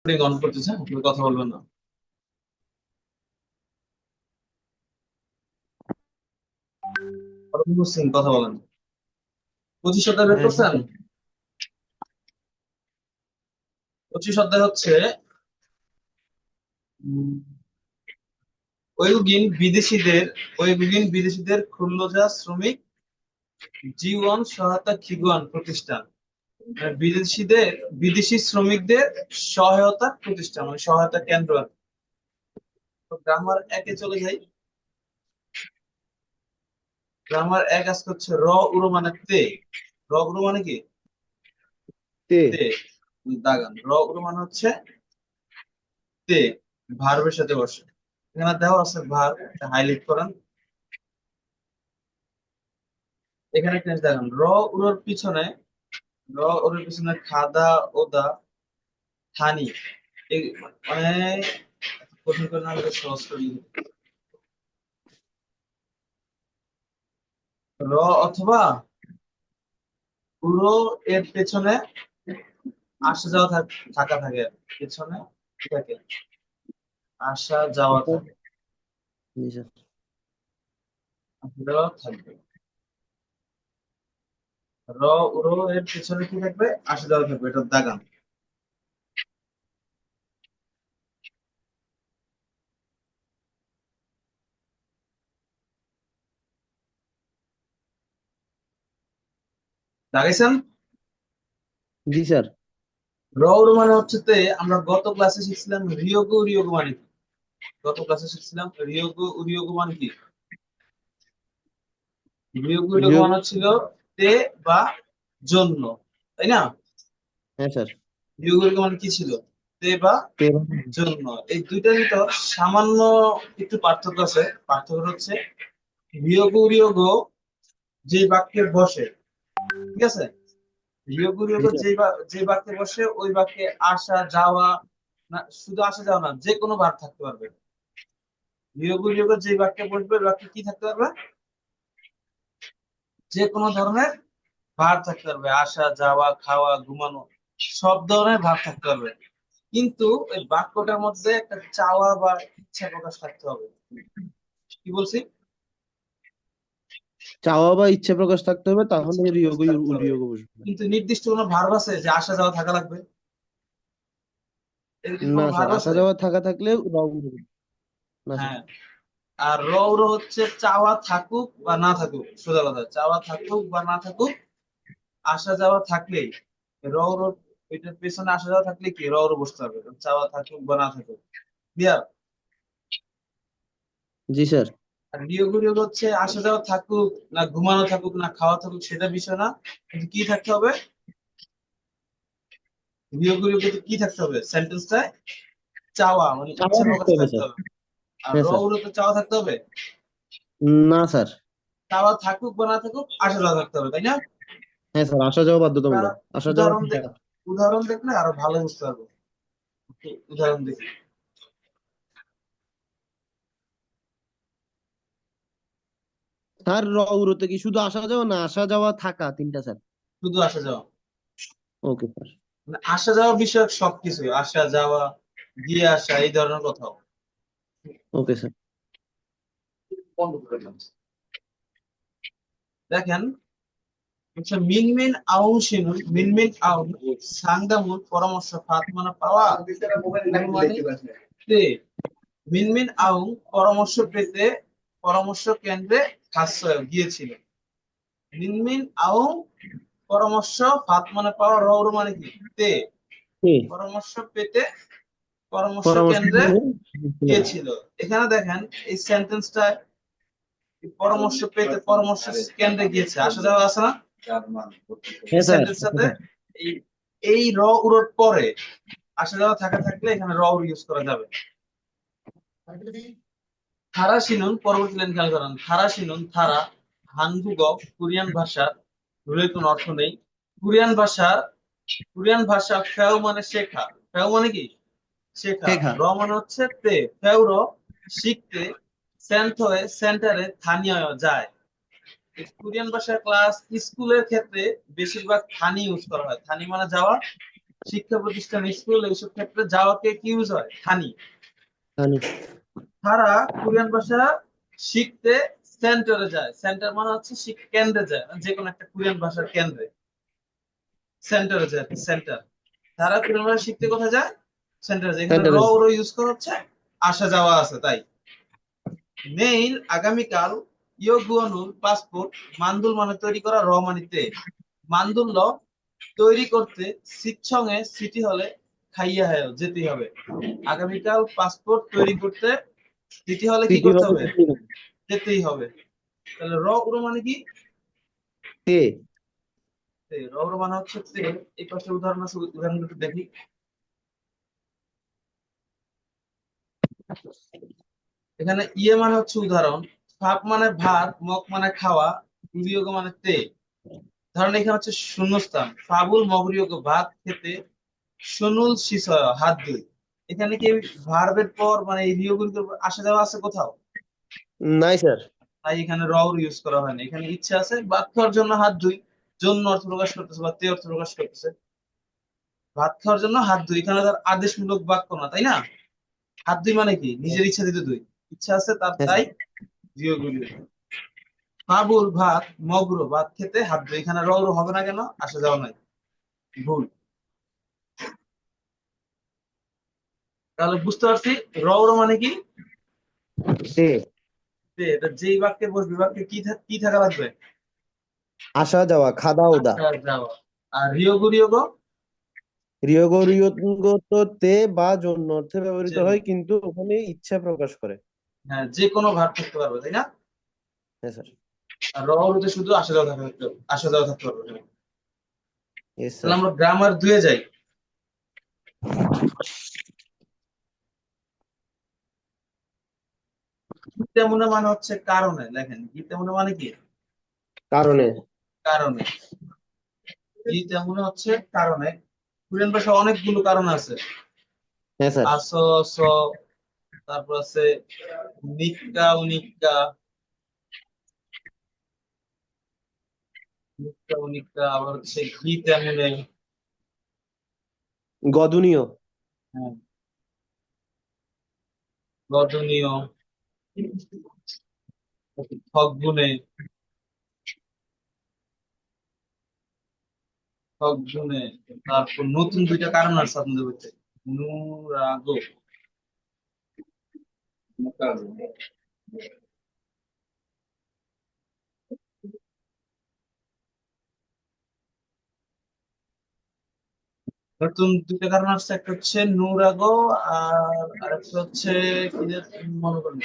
Recording on করতেছে, আপনি কথা বলবেন না। সিং কথা বলেন। 25 অধ্যায় বের হ্যাঁ জি করছেন? স্যার। 25 অধ্যায় হচ্ছে উম, ঐগুগিন বিদেশিদের ক্ষুদ্রজাত শ্রমিক জীবন সহায়তা খিগুয়ান প্রতিষ্ঠান। মানে বিদেশি শ্রমিকদের সহায়তা প্রতিষ্ঠান, মানে সহায়তা কেন্দ্র আর কি। তো গ্রামার একে চলে যাই। গ্রামার এক আজকে হচ্ছে র উড়ো মানে তে। র উড়ো মানে কি? তে। তে। দাগান র উড়ো মানে হচ্ছে তে, ভার্বের সাথে বসে। এখানে দেওয়া আছে ভার্ব, হাইলাইট করেন। এখানে একটা জিনিস দেখেন, র উড়োর পিছনে খাদা, ওদা, থানি, এই মানে কঠিন করে না হলে সহজ করে লিখি। র অথবা উড়ো এর পেছনে আসা যাওয়া থাকা থাকে, পেছনে কি থাকে? আসা যাওয়া থাকে, জি স্যার। আসা যাওয়া থাকবে। র উড়ো এর পেছনে কি থাকবে? আসা যাওয়া থাকবে, এটা দাগান। দাগাইছেন? জি স্যার। র উড়ো মানে হচ্ছে তে। আমরা গত ক্লাসে শিখছিলাম রিয়োগো উরিয়োগো মানে কি? গত ক্লাসে শিখছিলাম রিয়োগো উরিয়োগো মানে কি? রিয়োগো উরিয়োগো রিয়োগ। মানে ছিল তে বা জন্য, তাই না? হ্যাঁ স্যার। রিয়োগো উরিয়োগো মানে কি ছিল? তে বা তে। জন্য। এই দুইটার ভিতর সামান্য একটু পার্থক্য আছে। পার্থক্য হচ্ছে রিয়োগো উরিয়োগো যে বাক্যে বসে, ঠিক আছে? রিয়োগো জি উরিয়োগো স্যার। যে বাক্যে বসে ওই বাক্যে আসা যাওয়া, না শুধু আসা যাওয়া না, যে কোনো ভার্ব থাকতে পারবে। রিয়োগো উরিয়োগো যে বাক্যে বসবে ওই বাক্যে কি থাকতে পারবে? যে কোনো ধরনের ভার থাকতে পারবে, আসা যাওয়া খাওয়া ঘুমানো, সব ধরনের ভার থাকতে পারবে। কিন্তু ওই বাক্যটার মধ্যে একটা চাওয়া বা ইচ্ছা প্রকাশ থাকতে হবে। কি বলছি? চাওয়া বা ইচ্ছা প্রকাশ থাকতে হবে, তাহলে ইচ্ছা প্রকাশ রিয়োগই থাকতে হবে। উরিয়োগ বসবে। কিন্তু নির্দিষ্ট কোনো ভার্ব আছে যে আসা যাওয়া থাকা লাগবে? এরকম না কোনো স্যার, ভার্ব আসা আছে? যাওয়া থাকা থাকলে উরিয়োগ। না স্যার। হ্যাঁ। আর রৌর হচ্ছে চাওয়া থাকুক বা না থাকুক, সোজা কথা, চাওয়া থাকুক বা না থাকুক, আসা যাওয়া থাকলেই রৌর, এটার পেছনে আসা যাওয়া থাকলে কি রৌর বসতে হবে, চাওয়া থাকুক বা না থাকুক। ক্লিয়ার? জি স্যার। আর নিয়োগ হচ্ছে আসা যাওয়া থাকুক না ঘুমানো থাকুক না খাওয়া থাকুক সেটা বিষয় না, কিন্তু কি থাকতে হবে? নিয়োগ কি থাকতে হবে সেন্টেন্সটায়? চাওয়া মানে চাওয়া ইচ্ছা থাকতে প্রকাশ হবে থাকতে স্যার। হবে। আর হ্যাঁ র স্যার। গুলোতে চাওয়া থাকতে হবে। না স্যার। চাওয়া থাকুক বা না থাকুক আসা যাওয়া থাকতে হবে, তাই না? হ্যাঁ স্যার, আসা যাওয়া তার বাধ্যতামূলক। আসা যাওয়া উদাহরণ দেখ, উদাহরণ দেখলে আরো ভালো বুঝতে পারবো। একটু উদাহরণ দেখি। স্যার, উড়োতে কি শুধু আসা যাওয়া না আসা যাওয়া থাকা তিনটা স্যার? শুধু আসা যাওয়া, ওকে স্যার। মানে আসা যাওয়া বিষয়ক সবকিছু, আসা যাওয়া, গিয়ে আসা, এই ধরনের কথাও। Okay sir. দেখেন, আচ্ছা, মিনমিন আউং শিনুন, মিনমিন আউং সাংদামুর পরামর্শ ফাত মানে পাওয়া মানে তে। মিনমিন আউং পরামর্শ পেতে পরামর্শ কেন্দ্রে আশ্রয় গিয়েছিল। মিনমিন আউং পরামর্শ ফাত মানে পাওয়া, রৌর মানে কি তে, কে? পরামর্শ পেতে পরামর্শ পরামর্শ কেন্দ্রে করবো। গিয়েছিল। এখানে দেখেন এই সেন্টেন্সটা, পরামর্শ পেতে পরামর্শ কেন্দ্রে গিয়েছে, আসা যাওয়া আছে না এই হ্যাঁ স্যার। সেন্টেন্সটাতে? এই এই র উড়োর পরে আসা যাওয়া থাকা থাকলে এখানে র উড় ইউজ করা যাবে। থারা সিনুন, পরবর্তী লাইন খেয়াল করেন, থারা সিনুন থারা হানগুগক কোরিয়ান ভাষার রুলের কোনো অর্থ নেই। কোরিয়ান ভাষা ফেও মানে শেখা। ফেও মানে কি? শেখা। শেখা। র মানে হচ্ছে তে, ফেও র শিখতে, সেন্ট হয়ে সেন্টারে স্থানীয় যায়। কোরিয়ান ভাষার ক্লাস স্কুলের ক্ষেত্রে বেশিরভাগ থানি ইউজ করা হয়। থানি মানে যাওয়া, শিক্ষা প্রতিষ্ঠান, স্কুল, এইসব ক্ষেত্রে যাওয়াকে কি ইউজ হয়? থানি। জানি। তারা কোরিয়ান ভাষা শিখতে সেন্টারে যায়। সেন্টার মানে হচ্ছে কেন্দ্রে যায়, মানে যে কোনো একটা কোরিয়ান ভাষার কেন্দ্রে, সেন্টারে যায়। সেন্টার। তারা কোরিয়ান ভাষা শিখতে কোথায় যায়? সেন্টারে যায়। এখানে র সেন্টারে। ও ইউজ করা হচ্ছে, আসা যাওয়া আছে তাই। নেইল আগামীকাল, ইয়োগুয়ানুর পাসপোর্ট, মান্দুল মানে তৈরি করা, র মানে তে। মান্দুল ল তৈরি করতে সিচ্ছং এ সিটি হলে খাইয়া হয় যেতে হবে। আগামীকাল পাসপোর্ট তৈরি করতে সিটি হলে কি সিটি করতে হলে হবে? যেতেই হবে। তাহলে র উড়ো মানে কি? তে। তে। র উড়ো মানে হচ্ছে তে। এই পাশে উদাহরণ আছে, উদাহরণগুলো একটু দেখি। এখানে ইয়ে মানে হচ্ছে উদাহরণ, ফাপ মানে ভাত, মক মানে খাওয়া, বিয়োগ মানে তে। ধরেন এখানে হচ্ছে শূন্যস্থান, ফাবুল মগরিয়োগ ভাত খেতে, সনুল শিসয় হাত দুই। এখানে কি ভার্বের পর মানে এই বিয়োগগুলো আসা যাওয়া আছে কোথাও? নাই স্যার। তাই এখানে রও ইউজ করা হয়নি। এখানে ইচ্ছা আছে, ভাত খাওয়ার জন্য হাত দুই, জন্য অর্থ প্রকাশ করতেছে বা তে অর্থ প্রকাশ করতেছে। ভাত খাওয়ার জন্য হাত দুই, এখানে তার আদেশমূলক বাক্য না, তাই না? হাত দুই মানে কি? নিজের ইচ্ছা দিতে দুই, ইচ্ছা আছে তার, হ্যাঁ তাই স্যার। বিয়োগগুলি। ফাবুল ভাত মগরো ভাত খেতে হাত দুই, এখানে রও হবে না কেন? আসা যাওয়া নাই, ভুল। তাহলে বুঝতে পারছি রও মানে কি? তে। তে। এটা যেই বাক্যে বসবে, বাক্যে কি থাকা লাগবে? আসা যাওয়া, খাদা ওদা। আসা যাওয়া। আর রিয়োগু রিয়োগো, রিয়োগ রিয়োগ তো তে বা জন্য অর্থে ব্যবহৃত যে, হয়, কিন্তু ওখানে ইচ্ছা প্রকাশ করে। হ্যাঁ যে কোনো ভার্ব থাকতে পারবে, তাই না? হ্যাঁ স্যার। আর রতে শুধু আসা যাওয়া থাকতে হবে, আসা যাওয়া থাকতে পারবে। ইয়েস তাহলে স্যার। আমরা গ্রামার দুয়ে যাই। গীতামুনে মানে হচ্ছে কারণে, লেখেন গীতামুনে মানে কি? কারণে। কারণে। গীতামুনে হচ্ছে কারণে। কোরিয়ান ভাষা অনেকগুলো কারণ আছে। হ্যাঁ স্যার। আস, স, তারপর আছে নিক্কা উনিক্কা, নিক্কা উনিক্কা, আবার হচ্ছে গীতামুনে। গদনীয়। হ্যাঁ, বর্জনীয়, ঠগগুণে, ঠগগুণে। তারপর নতুন দুইটা কারণ আছে আপনাদের বলতে, নুরাগো। নতুন দুইটা কারণ আসছে, একটা হচ্ছে নুরাগো, আর আরেকটা হচ্ছে কি যে মনে করেন।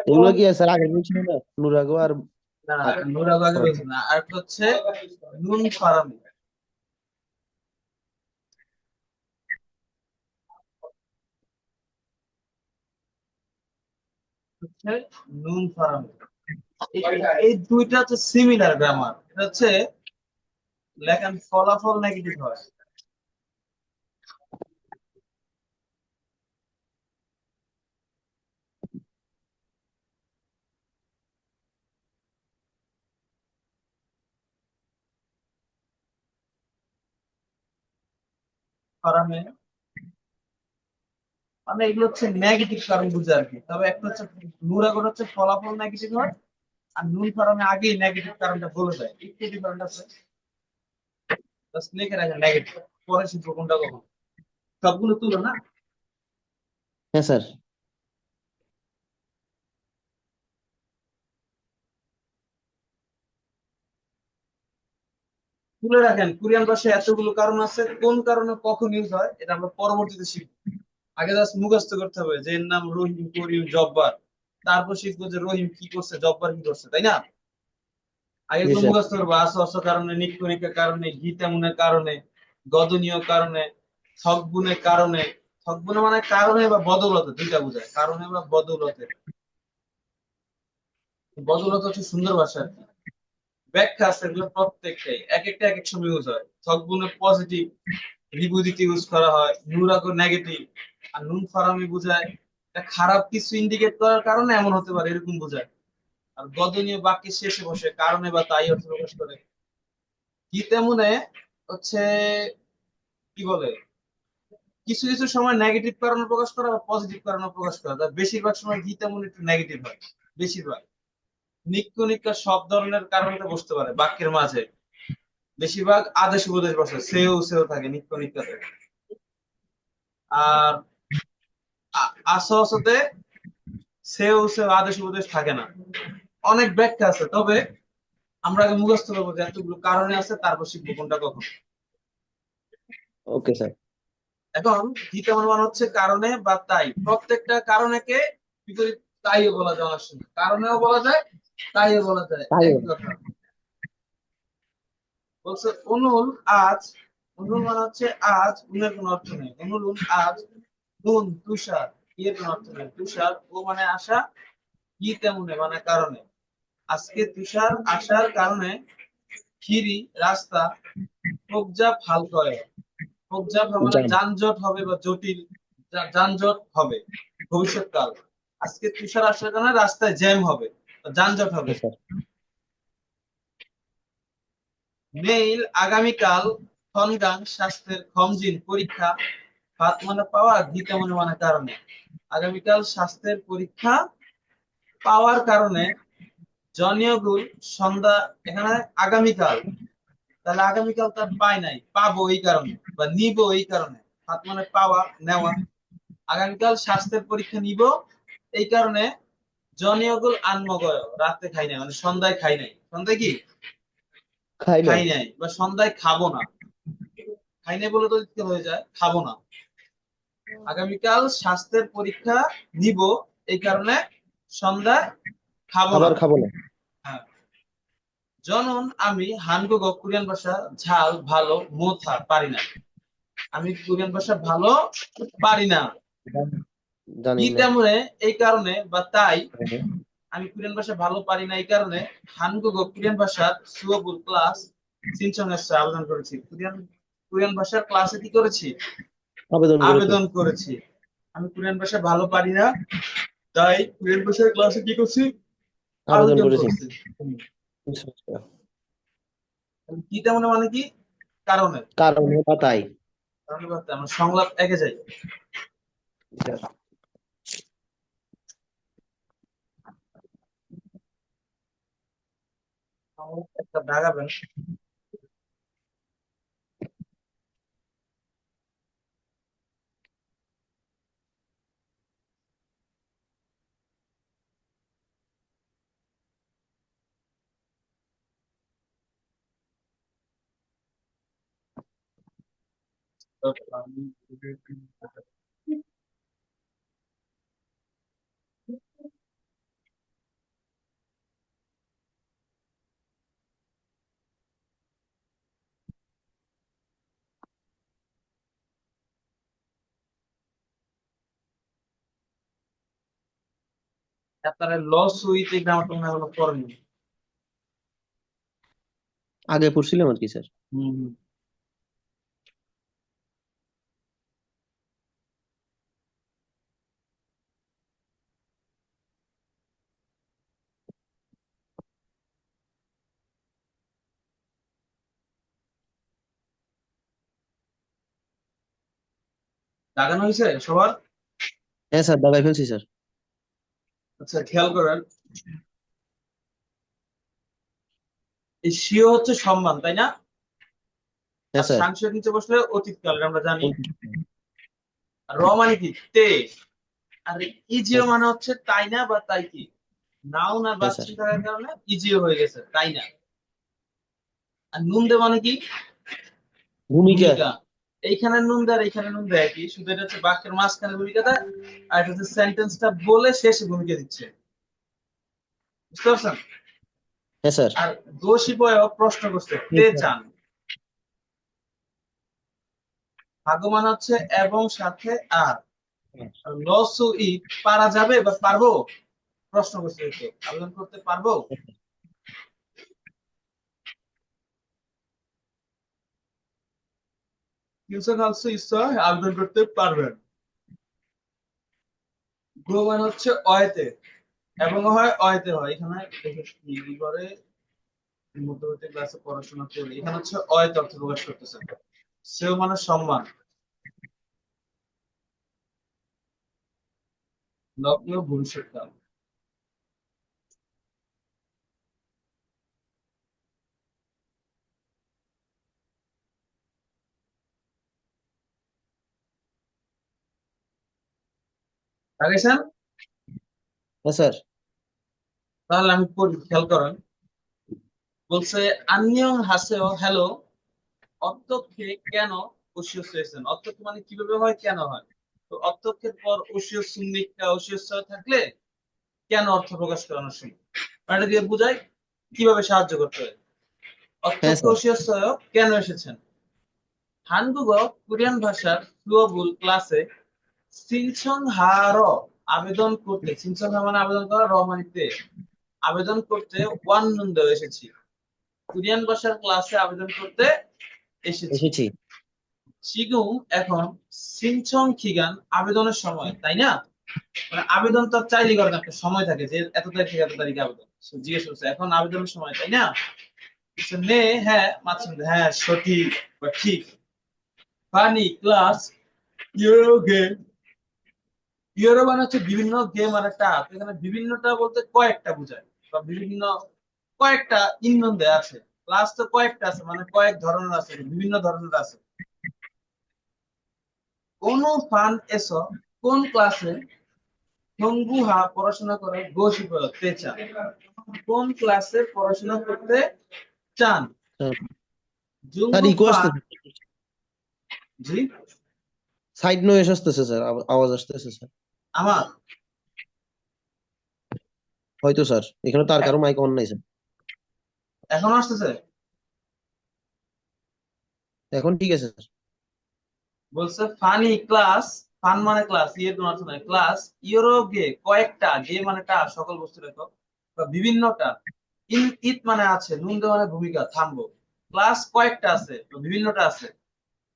এগুলো কি স্যার আগে বলছিল না, নুরাগো আর না, নুরাগো আগে বলছি না, আরেকটা হচ্ছে নুন ফারামি, হচ্ছে নুন ফারামি। এই দুইটা হচ্ছে সিমিলার গ্রামার। এটা হচ্ছে লেখেন ফলাফল নেগেটিভ হয়। ফারামে মানে এগুলো হচ্ছে নেগেটিভ কারণ বুঝে আর কি। তবে একটা হচ্ছে নুরাগো হচ্ছে ফলাফল নেগেটিভ হয়, আর নুন ফারামে আগেই নেগেটিভ কারণটা বলে দেয়। একটু ডিফারেন্ট আছে, জাস্ট লিখে রাখেন নেগেটিভ, পরে শিখবো কোনটা কখন। সবগুলো তুলো না, হ্যাঁ স্যার। তুলে রাখেন। কোরিয়ান ভাষায় এতগুলো কারণ আছে, কোন কারণে কখন ইউজ হয় এটা আমরা পরবর্তীতে শিখবো। আগে জাস্ট মুখস্থ করতে হবে যে এর নাম রহিম, করিম, জব্বার। তারপর শিখবো যে রহিম কি করছে, জব্বার কি করছে, তাই না? আগে জি এগুলো স্যার। মুখস্থ করবো, আস অস কারণে, নিক্ষরিকের কারণে, গীতামুনের কারণে, গদনীয় কারণে, থকগুণের কারণে। থকগুণ মানে কারণে বা বদৌলতে, দুইটা বোঝায়, কারণে বা বদৌলতে। বদৌলতে হচ্ছে সুন্দর ভাষা আর কি। ব্যাখ্যা আছে, এগুলো প্রত্যেকটাই এক একটা এক এক সময় ইউজ হয়। থকগুণে পজিটিভ বিপরীতে ইউজ করা হয়, নুরাগো নেগেটিভ, আর নুন ফারামি বোঝায় এটা খারাপ কিছু ইন্ডিকেট করার কারণে এমন হতে পারে, এরকম বোঝায়। আর গদনীয় বাক্যের শেষে বসে কারণে বা তাই অর্থ প্রকাশ করে। কি তেমনে হচ্ছে কি বলে কিছু কিছু সময় নেগেটিভ কারণে প্রকাশ করা বা পজিটিভ কারণে প্রকাশ করা যায়, বেশিরভাগ সময় কি তেমন একটু নেগেটিভ হয়। বেশিরভাগ নিক্ক নিক্কা সব ধরনের কারণে বসতে পারে বাক্যের মাঝে, বেশিরভাগ আদেশ উপদেশ বসে, সেও সেও থাকে, নিক্ক নিক্কা থাকে। আর আসো আসোতে সেও সেও আদেশ উপদেশ থাকে না। অনেক ব্যাখ্যা আছে, তবে আমরা আগে মুখস্থ করবো যে এতগুলো কারণে আছে, তারপর শিখবো কোনটা কখন। Okay sir. এখন দ্বিতীয় অনুমান হচ্ছে কারণে বা তাই। প্রত্যেকটা কারণেকে বিপরীত তাইও বলা যায়, অনেক সময় কারণেও বলা যায়, তাইও বলা যায়, তাই একই কথা। বলছে অনুল আজ, অনুল মানে হচ্ছে আজ, উনের কোনো অর্থ নেই। অনুল উন আজ, উন তুষার, এর কোনো অর্থ নেই। তুষার ও মানে আশা, কি তেমনে মানে কারণে। আজকে তুষার আসার কারণে খিরি রাস্তা প্রজ্ঞা ফাল করে। প্রজ্ঞা মানে জাম। যানজট হবে বা জটিল, যানজট হবে ভবিষ্যৎকাল। আজকে তুষার আসার কারণে রাস্তায় জ্যাম হবে, যানজট হবে। হ্যাঁ স্যার। মেইল আগামীকাল খনগান স্বাস্থ্যের খমজিন পরীক্ষা ভাত মানে পাওয়া গীতা মানে কারণে। আগামীকাল স্বাস্থ্যের পরীক্ষা পাওয়ার কারণে জনিয়গুল সন্ধ্যা, এখানে আগামীকাল, তাহলে আগামীকাল তার পাই নাই, পাবো এই কারণে বা নিব এই কারণে। ভাত মানে পাওয়া, নেওয়া। আগামীকাল স্বাস্থ্যের পরীক্ষা নিব এই কারণে জনিয়গুল আনমগয়, রাতে খাই নাই মানে সন্ধ্যায় খাই নাই। সন্ধ্যায় কি খাই নাই। খাই নাই বা সন্ধ্যায় খাবো না। খাই নাই বলে তো দিতে হয়ে যায় খাবো না। আগামীকাল স্বাস্থ্যের পরীক্ষা নিব এই কারণে সন্ধ্যায় খাবো না। খাবার খাবো না। হ্যাঁ। জনন আমি হানগুগ কোরিয়ান ভাষা ঝাল ভালো মোথা পারি না। আমি কোরিয়ান ভাষা ভালো পারি না। জানি কি না। তেমনে এই কারণে বা তাই আমি কোরিয়ান ভাষা ভালো পারি না, এই কারণে হানগুগ কোরিয়ান ভাষার সুয়াবুল ক্লাস সিনচনের আবেদন করেছি। কোরিয়ান কোরিয়ান ভাষার ক্লাসে কি করেছি? আবেদন করেছে। আবেদন করেছি। আমি কোরিয়ান ভাষা ভালো পারি না, তাই কোরিয়ান ভাষার ক্লাসে কি করছি? আবেদন আবেদন করেছে। করছি। কি তেমনে মানে কি কারণে, কারণে বা তাই। কারণে বা তাই। আমরা সংলাপ একে যাই। সংলাপ একটা দাগাবেন। আপনারা লস উইথ এই গ্রামারটা মনে হয় এখনো পড়েননি। আগে পড়ছিলাম আর কি স্যার। হুম হুম। দাগানো হয়েছে সবার? হ্যাঁ স্যার, দাগাই ফেলছি স্যার। আচ্ছা খেয়াল করেন, এই সিও হচ্ছে সম্মান, তাই না? হ্যাঁ আর স্যার। সাংসের নিচে বসলে অতীতকাল, এটা আমরা জানি। আর র মানে কি তে। আর ইজিও হ্যাঁ মানে হচ্ছে তাই না বা তাই কি। নাও না হ্যাঁ স্যার। বাচ্চা থাকার কারণে ইজিও হয়ে গেছে, তাই না। আর নুন দে মানে কি ভূমিকা। ভূমিকা। এইখানে নুন দেয় আর এইখানে নুন দেয় কি, শুধু এটা হচ্ছে বাক্যের মাঝখানে ভূমিকা দেয়, আর এটা হচ্ছে সেন্টেন্সটা বলে শেষে ভূমিকা দিচ্ছে। বুঝতে পারছেন? হ্যাঁ স্যার। আর দোষী বয় প্রশ্ন করছে তে চান। ভাগ্য মানে হচ্ছে এবং সাথে আর। লসু ই পারা যাবে বা পারবো, প্রশ্ন করছে, তো আবেদন করতে পারবো। ফিউচার অলসো ইচ্ছা হয় আবেদন করতে পারবেন। গো মানে হচ্ছে অয়েতে, এবং হয় অয়েতে হয়। এখানে দেখে কি করে মধ্যবর্তী ক্লাসে পড়াশোনা করি, এখানে হচ্ছে অয়েতে অর্থ প্রকাশ করতেছে। সেও মানে সম্মান, লগ্ন ভবিষ্যৎকাল। রাখেছেন? হ্যাঁ স্যার। তাহলে আমি পড়ি, খেয়াল করেন। বলছে আন্নিয়ং হাসেও হ্যালো, অত্যক্ষে কেন ওসিও হয়েছেন। অত্যক্ষ মানে কিভাবে হয়, কেন হয়। তো অত্যক্ষের পর ওসিও সুন্নিকা ওসিও থাকলে কেন অর্থ প্রকাশ করানোর সময় এটা দিয়ে বুঝাই কিভাবে সাহায্য করতে হয়। হ্যাঁ অত্যক্ষ স্যার। ওসিও কেন এসেছেন। 한국어 কোরিয়ান ভাষার ফ্লুয়াবুল ক্লাসে সিনচং হার আবেদন করতে, সিনচং হা মানে আবেদন করা, র মানে তে, আবেদন করতে ওয়ান নন্দ এসেছি। কোরিয়ান ভাষার ক্লাসে আবেদন করতে এসেছি। এসেছি। সিগুম এখন সিনচং খিগান আবেদনের সময়, তাই না? মানে আবেদন তো চাইলে করেন, একটা সময় থাকে যে এত তারিখ থেকে এত তারিখে আবেদন। So, জিজ্ঞেস করছে এখন আবেদনের সময়, তাই না? So, নে হ্যাঁ মাঝখান দিয়ে, হ্যাঁ সঠিক বা ঠিক। Funny class euro game, euro মানে হচ্ছে বিভিন্ন, গেম আর একটা আপ। এখানে বিভিন্নটা বলতে কয়েকটা বোঝায়, বা বিভিন্ন কয়েকটা ইন্ধন দেয়া আছে। ক্লাস তো কয়েকটা আছে, মানে কয়েক ধরনের আছে, বিভিন্ন ধরনের আছে। কোন ফান এসো, কোন ক্লাসে সংগুহা পড়াশোনা করে গোশি করতে চান। কোন ক্লাসে পড়াশোনা করতে চান। স্যার জুঙ্গু ইকো ফান, আসতেছে। জি সাইড নয়েজ আসতেছে স্যার, আওয়াজ আসতেছে স্যার। আমার হয়তো স্যার এখানে তার কারো মাইক অন নাই স্যার। এখন আসতেছে। এখন ঠিক আছে স্যার। বলছে ফানি ক্লাস, ফান মানে ক্লাস, ইয়ের কোনো অর্থ নাই, ক্লাস ইউরো গে কয়েকটা, গে মানে টা সকল বস্তু রেখো, বা বিভিন্নটা। ইন ইত মানে আছে, নুন দে মানে ভূমিকা, থামবো। ক্লাস কয়েকটা আছে বা বিভিন্নটা আছে।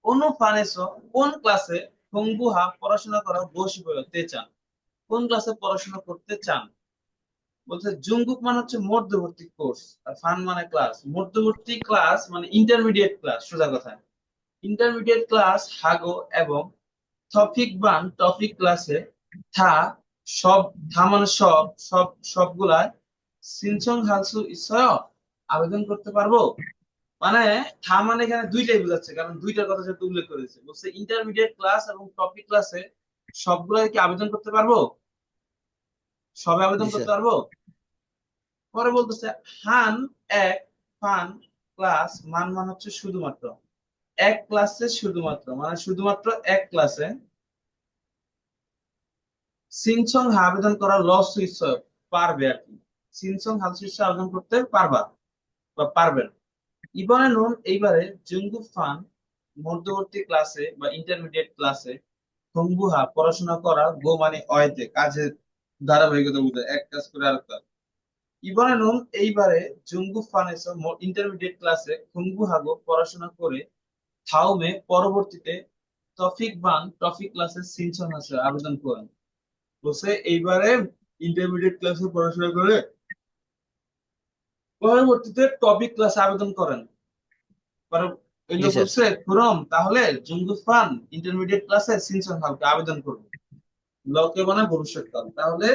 অনু ফানেসো কোন ক্লাসে সংগুহা পড়াশোনা করা বসি তে চান। কোন ক্লাসে পড়াশোনা করতে চান। বলছে জুঙ্গুক মানে হচ্ছে মধ্যবর্তী কোর্স, আর ফান মানে ক্লাস। মধ্যবর্তী ক্লাস মানে ইন্টারমিডিয়েট ক্লাস, সোজা কথা। ইন্টারমিডিয়েট ক্লাস হাগো এবং টপিক বান টপিক ক্লাসে থা, সব, থা মানে সব, সবগুলায় সিনচং হালসু ইসয় আবেদন করতে পারবো। মানে থা মানে এখানে দুইটাই বোঝাচ্ছে, কারণ দুইটার কথা যেহেতু উল্লেখ করেছে। বলছে ইন্টারমিডিয়েট ক্লাস এবং টপিক ক্লাসে সবগুলাই কি আবেদন করতে পারবো, সবে আবেদন জি করতে স্যার। পারবো। পরে বলতেছে হান এক ফান ক্লাস মান মানে হচ্ছে শুধুমাত্র এক ক্লাসে, শুধুমাত্র মানে শুধুমাত্র এক ক্লাসে সিনচং আবেদন করা লস পারবে আর কি। সিনচং হালসুইস আবেদন করতে পারবা বা পারবেন। ইবনে নুন এইবারে জুঙ্গু ফান মধ্যবর্তী ক্লাসে বা ইন্টারমিডিয়েট ক্লাসে সংগুহা পড়াশোনা করা, গো মানে অয়েতে কাজের ধারাবাহিকতা বোঝায়, এক কাজ করে আরেক কাজ। ইবনে নুন এইবারে জুঙ্গু ফানেস ইন্টারমিডিয়েট ক্লাসে সংগুহাগো পড়াশোনা করে থাউমে পরবর্তীতে টফিক বান টফিক ক্লাসে সিনচং হাসে আবেদন করেন। বলছে এইবারে ইন্টারমিডিয়েট ক্লাসে পড়াশোনা করে পরবর্তীতে টপিক ক্লাসে আবেদন করেন। পরে ওই জি লোক স্যার। বলছে খুরম তাহলে জুঙ্গুস ফান ইন্টারমিডিয়েট ক্লাসে সিনচন হালকে আবেদন করবে। লকে মানে ভবিষ্যৎকাল, তাহলে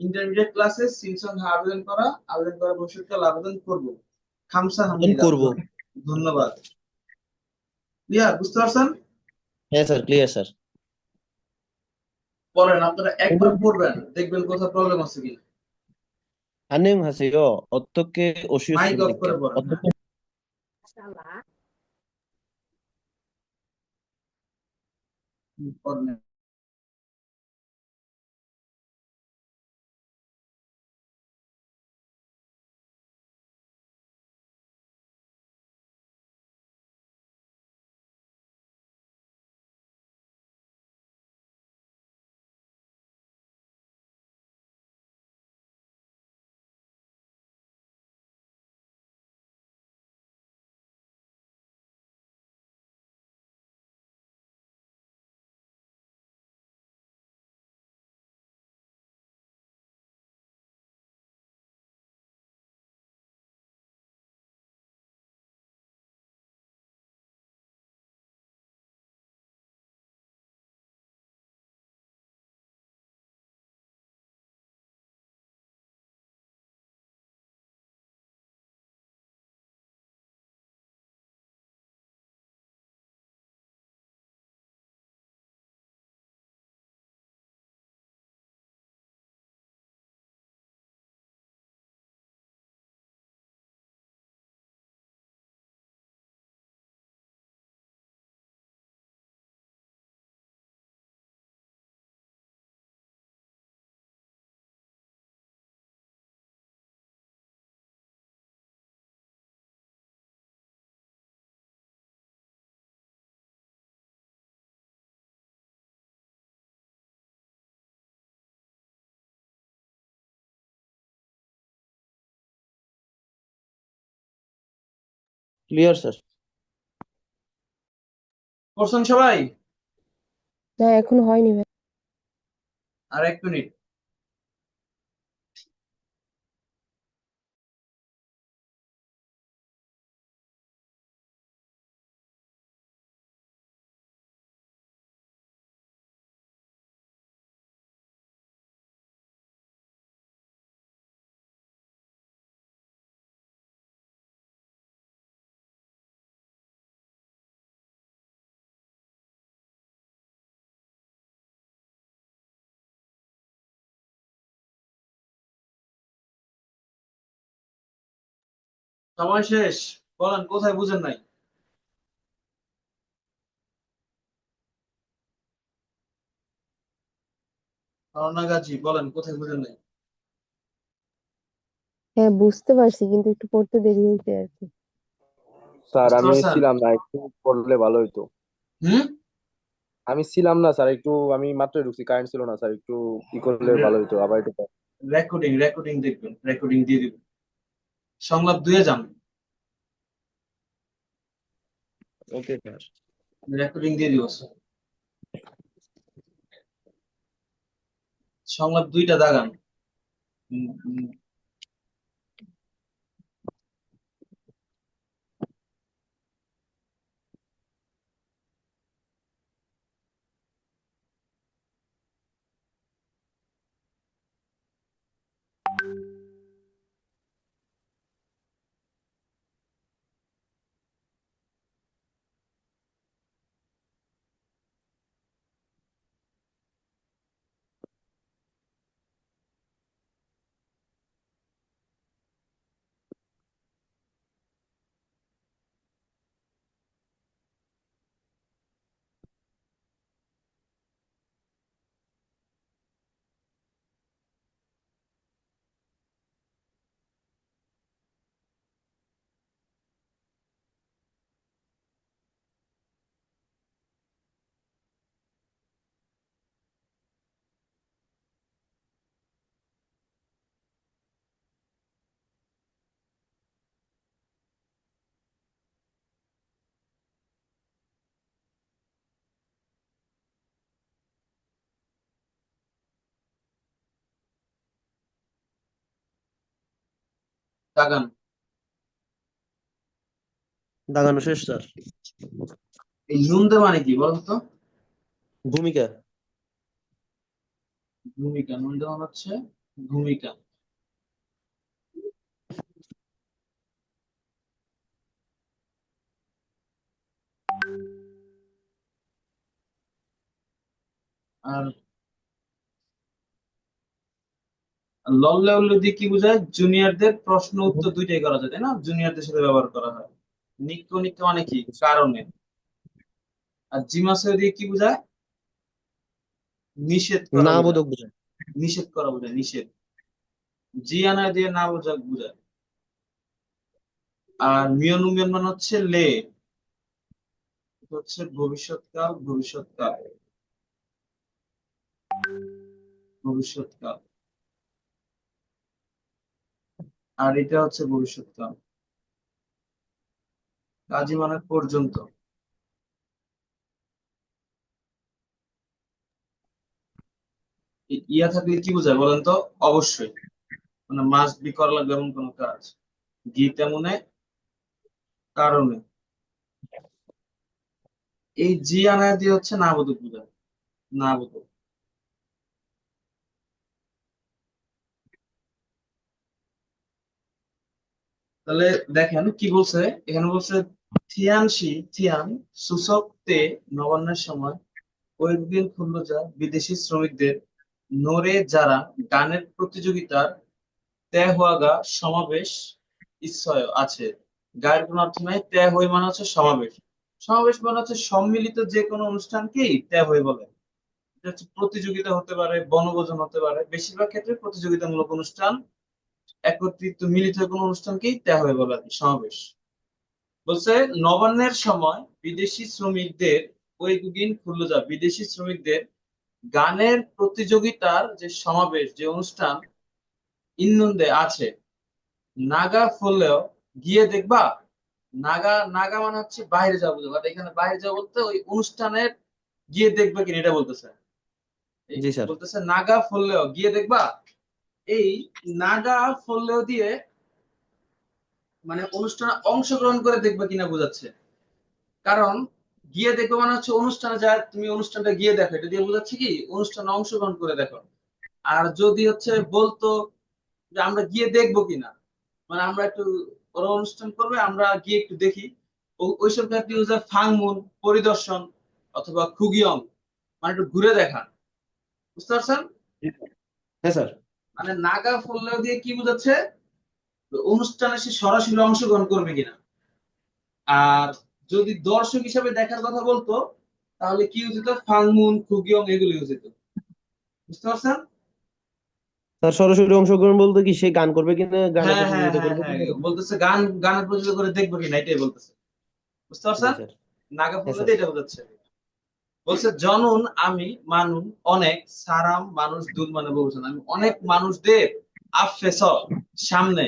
ইন্টারমিডিয়েট ক্লাসে সিনচন হা আবেদন করা, আবেদন করা ভবিষ্যৎকাল আবেদন করব। খামসা আবেদন হামনিদা, করব। ধন্যবাদ। ক্লিয়ার, বুঝতে পারছেন? হ্যাঁ স্যার, ক্লিয়ার স্যার। পড়েন, আপনারা একবার পড়বেন, দেখবেন কোথাও প্রবলেম আছে কি। আনেম হাসিও অত্যকে অসীয় মাইক অফ সুন্নিকা করে পড়েন, হ্যাঁ। অত্যকে পড়েন। Clear sir. করছেন সবাই? না, এখন হয়নি ভাই। আর 1 মিনিট। সময় শেষ। বলেন কোথায় বুঝেন নাই? রওনা গাজী, বলেন কোথায় বুঝেন নাই? হ্যাঁ, বুঝতে পারছি, কিন্তু একটু পড়তে দেরি হয়েছে আর কি। স্যার বুঝতে আমি পারছেন? ছিলাম না, একটু করলে ভালো হইতো। হুম। আমি ছিলাম না স্যার, একটু আমি মাত্র ঢুকছি, কারেন্ট ছিল না স্যার, একটু কি করলে ভালো হইতো আবার একটু। রেকর্ডিং রেকর্ডিং দেখবেন, রেকর্ডিং দিয়ে দিবেন। সংলাপ 2-এ যান। Okay sir. রেকর্ডিং দিয়ে দিব। সংলাপ 2টা দাগান। উম, উম, দাগান। দাগানো শেষ স্যার। এই নুন দে মানে কি বলেন তো? ভূমিকা। ভূমিকা। নুন দে মানে হচ্ছে ভূমিকা। আর লল্লে উল্লে দিয়ে কি বোঝায়? জুনিয়রদের প্রশ্ন উত্তর দুইটাই করা যায়, তাই না? জুনিয়রদের সাথে ব্যবহার করা হয়। নিক্ক নিক্ক মানে কি? কারণে। আর জিমাসে দিয়ে কি বোঝায়? নিষেধ করা না বোঝায়। বোধক বোঝায়। নিষেধ করা বোঝায়, নিষেধ। জিয়ানা দিয়ে না বোঝাক বোঝায়। আর মিয়নুমিয়ন মানে হচ্ছে লে। এটা হচ্ছে ভবিষ্যৎকাল, ভবিষ্যৎকাল, ভবিষ্যৎকাল। আর এটা হচ্ছে ভবিষ্যৎকাল। কাজী মানে পর্যন্ত। ইয়া থাকলে কি বোঝায় বলেন তো? অবশ্যই, মানে মাস্ট বি করা লাগবে এমন কোন কাজ। গি তেমনে কারণে। এই জি আনায় দিয়ে হচ্ছে না বোধক বোঝায়। না বোধক। তাহলে দেখেন কি বলছে এখানে। বলছে থিয়ানসি থিয়ান সূচক তে নবান্নের সময় কয়েকদিন খুললো যা বিদেশি শ্রমিকদের নড়ে যারা গানের প্রতিযোগিতার তেহওয়াগা সমাবেশ ইচ্ছয় আছে। গায়ের কোনো অর্থ নাই। ত্যাগ হই মানে হচ্ছে সমাবেশ। সমাবেশ মানে হচ্ছে সম্মিলিত যে কোনো অনুষ্ঠানকেই ত্যাগ হই বলে। এটা হচ্ছে প্রতিযোগিতা হতে পারে, বনভোজন হতে পারে, বেশিরভাগ ক্ষেত্রে প্রতিযোগিতামূলক অনুষ্ঠান, একত্রিত মিলিত কোনো অনুষ্ঠানকেই ত্যাগ হই বলে আর কি, সমাবেশ। বলছে নবান্নের সময় বিদেশি শ্রমিকদের কয়েকদিন খুললো যা বিদেশি শ্রমিকদের গানের প্রতিযোগিতার যে সমাবেশ, যে অনুষ্ঠান ইন্নন্দে আছে। নাগা ফুললেও গিয়ে দেখবা। নাগা নাগা মানে হচ্ছে বাইরে যাওয়া বুঝো, বাট এখানে বাইরে যাওয়া বলতে ওই অনুষ্ঠানের গিয়ে দেখবে কিনা এটা বলতেছে। এই জি স্যার। বলতেছে নাগা ফললেও গিয়ে দেখবা। এই নাগা ফললেও দিয়ে মানে অনুষ্ঠানে অংশগ্রহণ করে দেখবে কিনা বোঝাচ্ছে। কারণ গিয়ে দেখবে মানে হচ্ছে অনুষ্ঠানে যা তুমি অনুষ্ঠানটা গিয়ে দেখো, এটা দিয়ে বোঝাচ্ছে কি অনুষ্ঠানে অংশগ্রহণ করে দেখো। আর যদি হচ্ছে বলতো যে আমরা গিয়ে দেখবো কিনা, মানে আমরা একটু, ওরা অনুষ্ঠান করবে আমরা গিয়ে একটু দেখি, ওইসব ক্ষেত্রে ইউজ হয় ফাংমুন, পরিদর্শন, অথবা খুগিয়ং, মানে একটু ঘুরে দেখা। বুঝতে পারছেন? হ্যাঁ স্যার। মানে নাগা ফল্লেও দিয়ে কি বোঝাচ্ছে, অনুষ্ঠানে সে সরাসরি অংশগ্রহণ করবে কিনা। আর যদি দর্শক হিসাবে দেখার কথা বলতো, তাহলে কি ইউজ হতো, ফাংমুন, খুগিয়ং এগুলো ইউজ হতো। বুঝতে পারছেন? স্যার সরাসরি অংশগ্রহণ বলতে কি সে গান করবে কিনা, গানে হ্যাঁ হ্যাঁ প্রতিযোগিতা হ্যাঁ করবে হ্যাঁ, কিনা? বলতেছে গানের প্রতিযোগিতা করে দেখবো কিনা, এটাই বলতেছে। বুঝতে জি পারছেন? স্যার। নাগা হ্যাঁ ফল্লে স্যার। দিয়ে এটা বোঝাচ্ছে। বলছে জনুন আমি মানুন অনেক সারাম মানুষ দূর, মানে বলছেন আমি অনেক মানুষদের আফেস সামনে।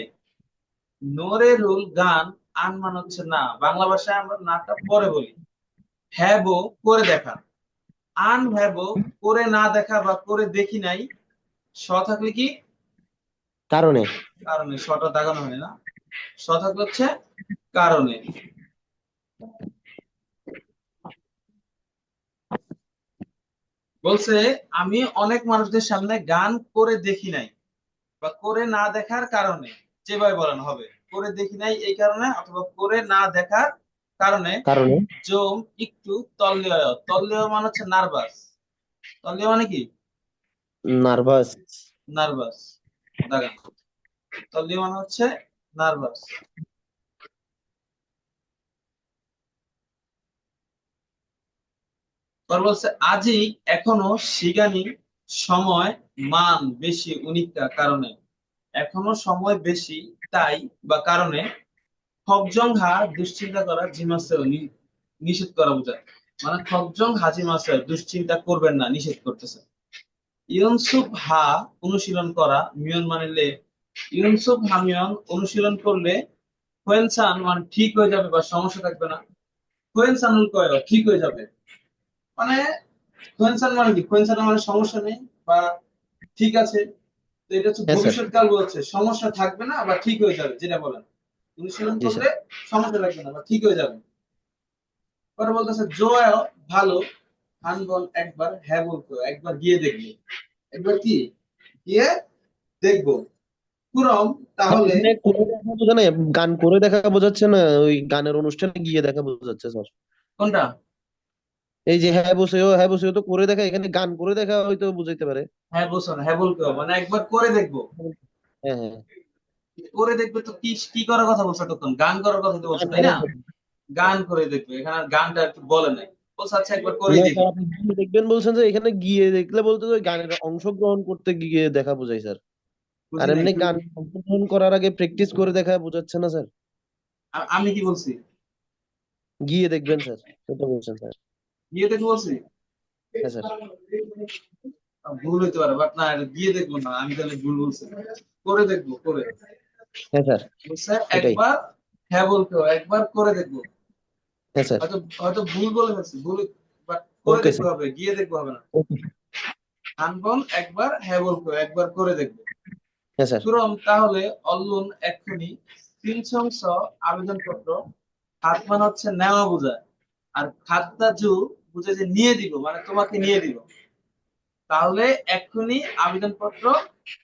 নোরেরুল গান আন মানে হচ্ছে না, বাংলা ভাষায় আমরা নাটা পরে বলি। হ্যাবো করে দেখা, আন হ্যাবো করে না দেখা বা করে দেখি নাই। স থাকলে কি কারণে। কারণে, সটা দাগানো হয় না, স থাকলে হচ্ছে কারণে। বলছে আমি অনেক মানুষদের সামনে গান করে দেখি নাই বা করে না দেখার কারণে, যেভাবে বলানো হবে করে দেখি নাই এই কারণে, অথবা করে না দেখার কারণে। কারণে। জম একটু তল্লিয়, তল্লিয় মানে হচ্ছে নার্ভাস। তল্লিয় মানে কি নার্ভাস। Nervous, Dagan. তল্লিয় মানে হচ্ছে নার্ভাস। পর বলছে আজই এখনো শিগানি সময় মান বেশি উনিকা কারণে। এখনো সময় বেশি তাই বা কারণে। খগজং হা দুশ্চিন্তা করা জিমাসে নিষেধ করা বোঝায়। মানে খগজং হাজিমাসে দুশ্চিন্তা করবেন না, নিষেধ করতেছে। ইয়নসুপ হা অনুশীলন করা, মিয়ন মানে লে। ইয়নসুপ হা মিয়ন অনুশীলন করলে হোয়েনসান মানে ঠিক হয়ে যাবে বা সমস্যা থাকবে না। হোয়েনসানুল কয় ঠিক হয়ে যাবে, মানে হোয়েনসান মানে কি, হোয়েনসান মানে সমস্যা নেই বা ঠিক আছে। তো এটা হচ্ছে হ্যাঁ স্যার। ভবিষ্যৎকাল বলছে, সমস্যা থাকবে না বা ঠিক হয়ে যাবে, যেটা বলেন অনুশীলন জি স্যার। করলে সমস্যা থাকবে না বা ঠিক হয়ে যাবে। পরে বলতেছে জয় ভালো, হানবল একবার, হ্যাঁ বলতো একবার গিয়ে দেখবো। একবার কি গিয়ে দেখবো। কুরম স্যার তাহলে, এখানে করে দেখা বোঝা নাই, গান করে দেখা বোঝাচ্ছে না, ওই গানের অনুষ্ঠানে গিয়ে দেখা বোঝাচ্ছে স্যার। কোনটা? এই যে হ্যাঁ বসেও তো করে দেখা, এখানে গান করে দেখা হয়তো বুঝাইতে পারে। হ্যাঁ বলছো না, হ্যাঁ বলতো মানে একবার করে দেখবো। হ্যাঁ হ্যাঁ। করে দেখবে তো কি কি করার কথা বলছো, তখন গান করার কথা তো বলছো, গান তাই করে না? গান করে দেখবে, এখানে আর গানটা একটু বলে নাই। বলছে আচ্ছা একবার করেই না দেখি। স্যার, আপনি গিয়ে দেখবেন বলছেন যে এখানে গিয়ে দেখলে বলতে তো ওই গানের অংশগ্রহণ করতে গিয়ে দেখা বোঝাই স্যার। আর বুঝি নাই এমনি গান অংশগ্রহণ করার আগে প্র্যাকটিস করে দেখা বোঝাচ্ছে না স্যার। আমি কি বলছি? গিয়ে দেখবেন স্যার, সেটা বলছেন স্যার। গিয়ে দেখবো বলছি? হ্যাঁ স্যার। ভুল হইতে পারে, বাট না, এটা গিয়ে দেখবো না, আমি তাহলে ভুল বলছি। করে দেখবো, করে। হ্যাঁ স্যার। বলছে এটাই। একবার, হ্যাঁ বলতে হবে, একবার করে দেখবো। হ্যাঁ স্যার। হয়তো হয়তো ভুল বলে ফেলছি, ভুল, বাট করে ওকে দেখতে স্যার। হবে, গিয়ে দেখবো হবে না। ওকে। আনবন একবার, হ্যাঁ বলতে হবে, একবার করে দেখবো। হ্যাঁ স্যার। সুরম তাহলে অল্লুন এক্ষুনি তিনশংস আবেদনপত্র। হাত মানে হচ্ছে নেওয়া বোঝায়, আর খাতটা জু বুঝে যে নিয়ে দিব, মানে তোমাকে নিয়ে দিব। তাহলে এক্ষুনি আবেদনপত্র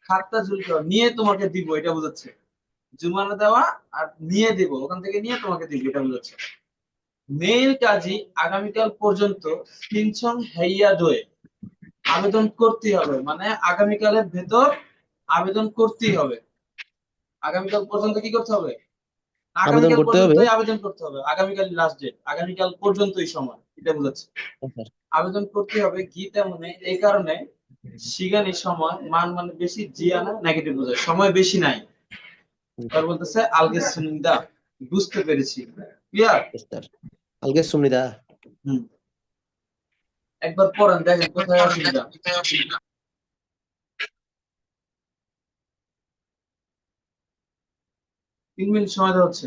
খাতটা জুলতে হবে, নিয়ে তোমাকে দিব, এটা বোঝাচ্ছে। জুমানা দেওয়া আর নিয়ে দিব, ওখান থেকে নিয়ে তোমাকে দিব, এটা বোঝাচ্ছে। মেইল কাজী আগামীকাল পর্যন্ত সিনসং হেইয়া দোয়ে, আবেদন করতেই হবে, মানে আগামীকালের ভেতর আবেদন করতেই হবে। আগামীকাল পর্যন্ত কি করতে হবে? আবেদন আগামীকাল করতে হবে। পর্যন্তই আবেদন করতে হবে, আগামীকাল লাস্ট ডেট, আগামীকাল পর্যন্তই সময়, এটা বোঝাচ্ছে। হ্যাঁ স্যার। আবেদন করতে হবে গীতা মনে, এই কারণে শিগানি সময় মান মানে বেশি, জিয়ানা নেগেটিভ বোঝায়, সময় বেশি নাই। আর বলতেছে আলগে সুনিন্দা, বুঝতে পেরেছি, ক্লিয়ার। Yes, sir. 알겠습니다. হুম, একবার পড়েন দেখেন কোথায় অসুবিধা। 3 মিনিট সময় দেওয়া হচ্ছে।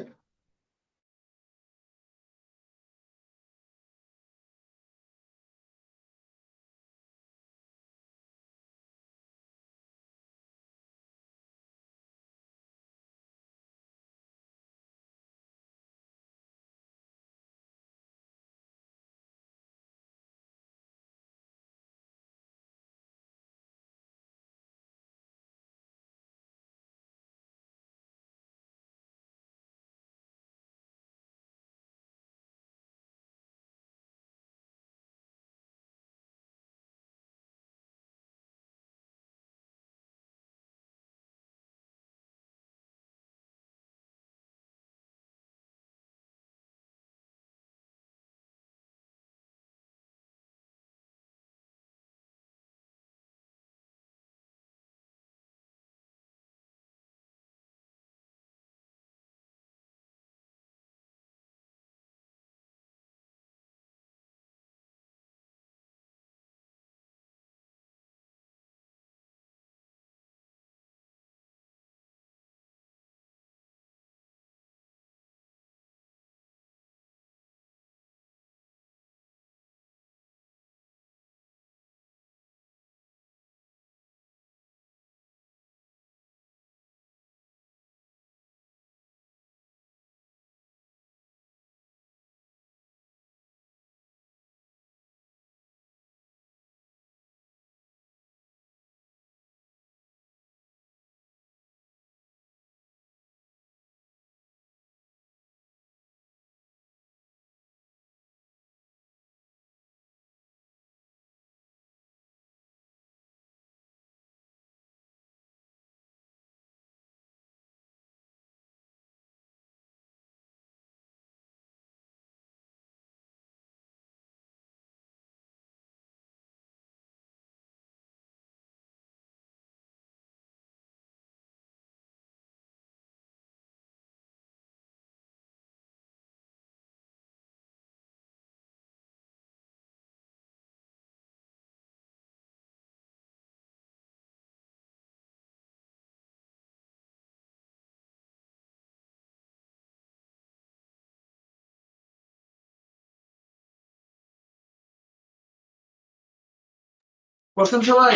করছেন সবাই?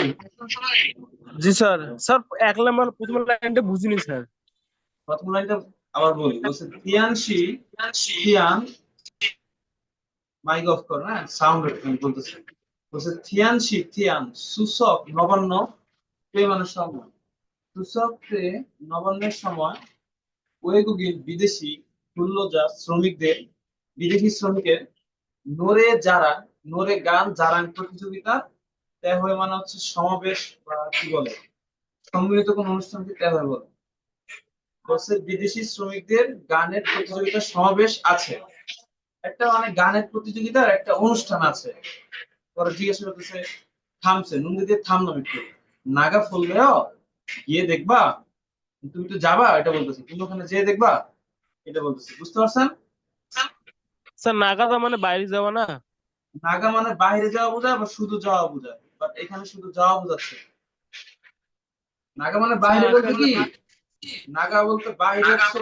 জি স্যার। স্যার 1 নাম্বার প্রথম লাইনটা বুঝিনি স্যার। প্রথম লাইনটা আবার বলি, বলছে থিয়ানশি, থিয়ান, মাইক অফ করো, হ্যাঁ সাউন্ড বলতেছে। বলছে থিয়ানশি, থিয়ান সূচক নবান্ন পেমানোর সময়, সূচককে নবান্নের সময় ওয়েগুগিন বিদেশি মূল্যজাত শ্রমিকদের, বিদেশি শ্রমিকের নোরে যারা, নোরে গান জারাং প্রতিযোগিতা ত্যাগ হয়ে মানে হচ্ছে সমাবেশ বা কি বলে সম্মিলিত কোন অনুষ্ঠানকে ত্যাগ হয়ে বলে। বলছে বিদেশি শ্রমিকদের গানের প্রতিযোগিতা সমাবেশ আছে, একটা মানে গানের প্রতিযোগিতার একটা অনুষ্ঠান আছে। পরে জিজ্ঞাসা করতেছে থামছে, নুন দিয়ে থামলাম একটু, নাগা ফুললেও গিয়ে দেখবা, তুমি তো যাবা এটা বলতেছে, তুমি ওখানে যেয়ে দেখবা এটা বলতেছে, বুঝতে পারছেন? স্যার নাগাদা মানে বাইরে যাওয়া না? নাগা মানে বাইরে যাওয়া বোঝায় বা শুধু যাওয়া বোঝায়, বাট এখানে শুধু যাওয়া বোঝাচ্ছে। নাগা মানে বাইরে বলতে কি, নাগা বলতে বাইরে হচ্ছে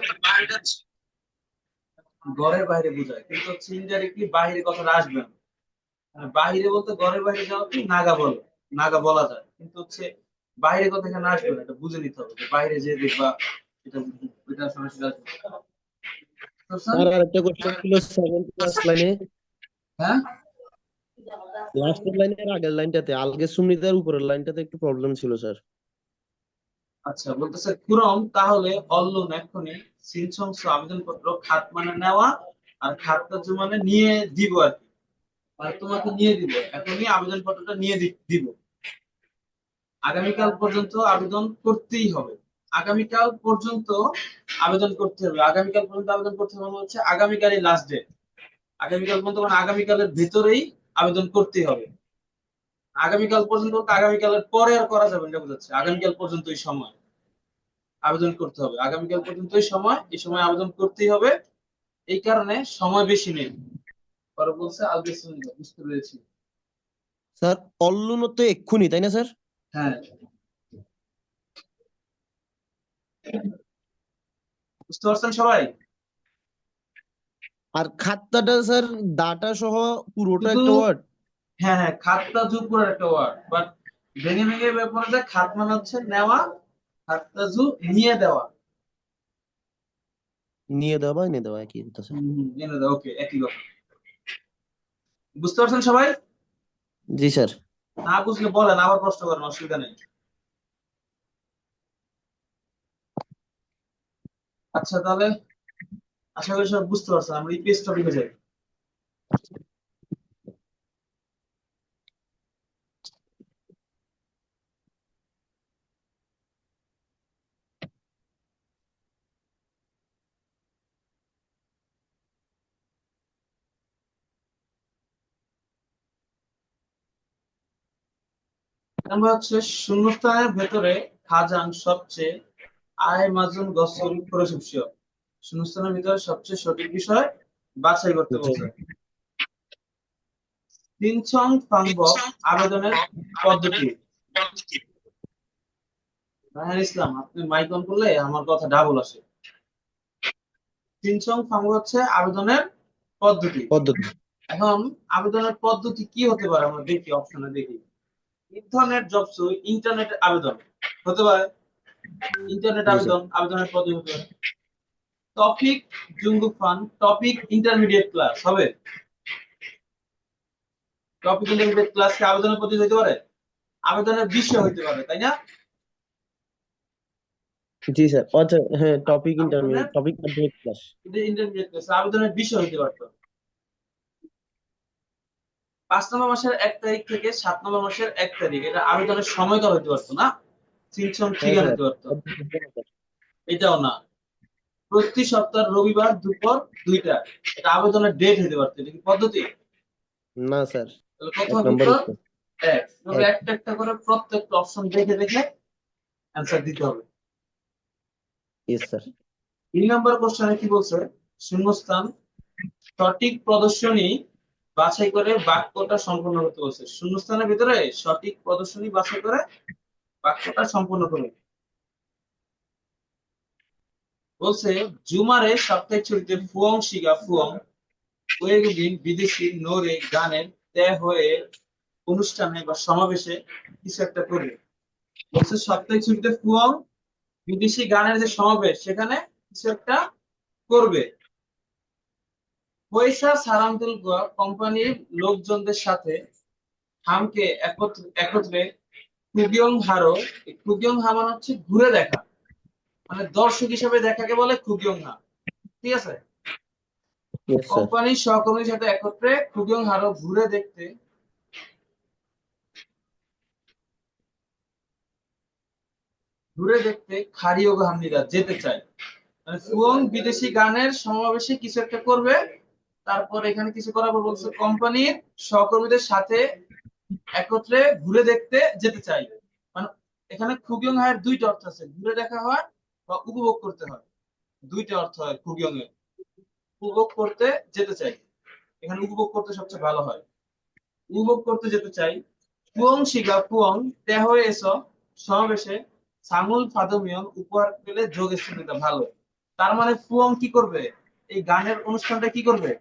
ঘরের বাইরে বোঝায়, কিন্তু হচ্ছে ইনডাইরেক্টলি বাইরে কথাটা আসবে না। মানে বাইরে বলতে ঘরের বাইরে যাওয়া কি নাগা বলে, নাগা বলা যায়, কিন্তু হচ্ছে বাইরে কথা এখানে আসবে না, এটা বুঝে নিতে হবে যে বাইরে যে দেখবা, এটা এটা সরাসরি আসবে। বুঝতে স্যার পারছেন? আর একটা কোশ্চেন ছিল 7 লাইনে, হ্যাঁ লাস্টের লাইনের আগের লাইনটাতে আলগে সুমনিতার উপরের লাইনটাতে একটু প্রবলেম ছিল স্যার। আচ্ছা, বলতেছে কুরম তাহলে অল্লুন এক্ষুনি সিনসংস আবেদনপত্র খাত মানে নেওয়া, আর খাতটা মানে নিয়ে দিব আর কি, মানে তোমাকে নিয়ে দিব, এখনই আবেদনপত্রটা নিয়ে দিব। আগামীকাল পর্যন্ত আবেদন করতেই হবে, আগামীকাল পর্যন্ত আবেদন করতে হবে, আগামীকাল পর্যন্ত আবেদন করতে হবে মানে হচ্ছে আগামীকালই লাস্ট ডেট, আগামীকাল পর্যন্ত মানে আগামীকালের ভেতরেই আবেদন করতেই হবে। আগামীকাল পর্যন্ত বলতে আগামীকালের পরে আর করা যাবে না, এটা বোঝাচ্ছে আগামীকাল পর্যন্তই সময় আবেদন করতে হবে, আগামীকাল পর্যন্তই সময়, এই সময় আবেদন করতেই হবে, এই কারণে সময় বেশি নেই। পরে বলছে আলগে সুন্দর, বুঝতে পেরেছি। স্যার অল্লুন তো এক্ষুনি, তাই না স্যার? হ্যাঁ, বুঝতে পারছেন সবাই? আর খাত্তাটা স্যার দাটা সহ পুরোটা শুধু একটা ওয়ার্ড? হ্যাঁ হ্যাঁ, খাতটা জুপুরের একটা ওয়ার্ড, বাট ভেঙে ভেঙে ব্যাপারে যে খাত মানে হচ্ছে নেওয়া, খাতটা জু নিয়ে দেওয়া। নিয়ে দেওয়া এনে দেওয়া একই কথা স্যার। এনে দেওয়া, ওকে, একই কথা। বুঝতে পারছেন সবাই? জি স্যার। না বুঝলে বলেন, আবার প্রশ্ন করেন, অসুবিধা নেই। আচ্ছা তাহলে আশা করি সব বুঝতে পারছেন, আমরা ইপিএস টপিকে যাই। আমরা হচ্ছে শূন্যস্থানের ভেতরে খাজান সবচেয়ে আয় মাজন গসল প্রশংসীয়, শূন্যস্থানের ভিতরে সবচেয়ে সঠিক বিষয় বাছাই করতে বলছে। তিনছং ফাংব আবেদনের পদ্ধতি। রায়হান ইসলাম, আপনি মাইক অন করলে আমার কথা ডাবল আসে। তিনছং ফাংব হচ্ছে আবেদনের পদ্ধতি। পদ্ধতি। এখন আবেদনের পদ্ধতি কি হতে পারে আমরা দেখি, অপশনে দেখি। ইন্টারনেট জবস, ইন্টারনেট আবেদন হতে পারে, ইন্টারনেট জি স্যার। আবেদন, আবেদনের পদ্ধতি হতে পারে। টপিক জুঙ্গুফান, টপিক ইন্টারমিডিয়েট ক্লাস হবে, টপিক ইন্টারমিডিয়েট ক্লাসকে আবেদনের পদ্ধতি হতে পারে, আবেদনের বিষয় হতে পারে, তাই না? জি স্যার, আচ্ছা হ্যাঁ, টপিক আবেদনের ইন্টারমিডিয়েট, টপিক মাধ্যমিক ক্লাস। ইন্টারমিডিয়েট ক্লাস আবেদনের বিষয় হতে পারতো 5 নম্বর মাসের 1 তারিখ থেকে 7 নম্বর মাসের 1 তারিখ, এটা আবেদনের সময়কাল হতে পারতো না, সিনসন হ্যাঁ ঠিকানা স্যার। হতে পারতো, এটাও না। প্রতি সপ্তাহ রবিবার দুপুর 2টা, এটা আবেদনের ডেট হতে পারতো, এটা কি পদ্ধতি? না স্যার, তাহলে কত 1 হবে নম্বর উত্তর? উত্তর। তবে একটা একটা করে প্রত্যেকটা অপশন দেখে দেখে অ্যান্সার দিতে হবে। Yes sir. 3 নম্বর কোশ্চেনে কি বলছে, শূন্যস্থান সঠিক প্রদর্শনী বাছাই করে বাক্যটা সম্পূর্ণ করতে বলছে, শূন্যস্থানের ভিতরে সঠিক প্রদর্শনী বাছাই করে বাক্যটা সম্পূর্ণ করুন। বলছে জুমারে সাপ্তাহিক ছবিতে ফুয়ং শিগা ফুয়ং ওয়েগুবিন বিদেশি নোরে গানের তে হয়ে অনুষ্ঠানে বা সমাবেশে কিছু একটা করবে। বলছে সাপ্তাহিক ছুটিতে ফুয়াং বিদেশি গানের যে সমাবেশ সেখানে কিছু একটা করবে। পয়সা সারামদুল কোম্পানির লোকজনদের সাথে হামকে একত্রে কুগিয়ং হারো। কুগিয়ং হা মানে হচ্ছে ঘুরে দেখা, মানে দর্শক হিসেবে দেখাকে বলে কুগিয়ং হা। ঠিক আছে। Yes sir. কোম্পানির সহকর্মীর সাথে একত্রে কুগিয়ং হারো ঘুরে দেখতে খারিয়োগো হামনিদা যেতে চায়। মানে ফুয়ং বিদেশি গানের সমাবেশে কিছু একটা করবে, তারপর এখানে কিছু করার পর বলছে কোম্পানির সহকর্মীদের সাথে একত্রে ঘুরে দেখতে যেতে চাই। মানে এখানে খুগিয়ং হায়ের দুইটা অর্থ আছে, ঘুরে দেখা হয় বা উপভোগ করতে হয়। দুইটা অর্থ হয় খুগিয়ং এর। উপভোগ করতে যেতে চাই, এখানে উপভোগ করতে সবচেয়ে ভালো হয়। উপভোগ করতে যেতে চাই। ফুয়ং শিগা ফুয়ং তেহ এসো সমাবেশে সাঙুল ফাদমিয়ন উপহার পেলে যোগ স্থিতিটা ভালো। তার মানে ফুয়ং কি করবে, এই গানের অনুষ্ঠানটা কি করবে,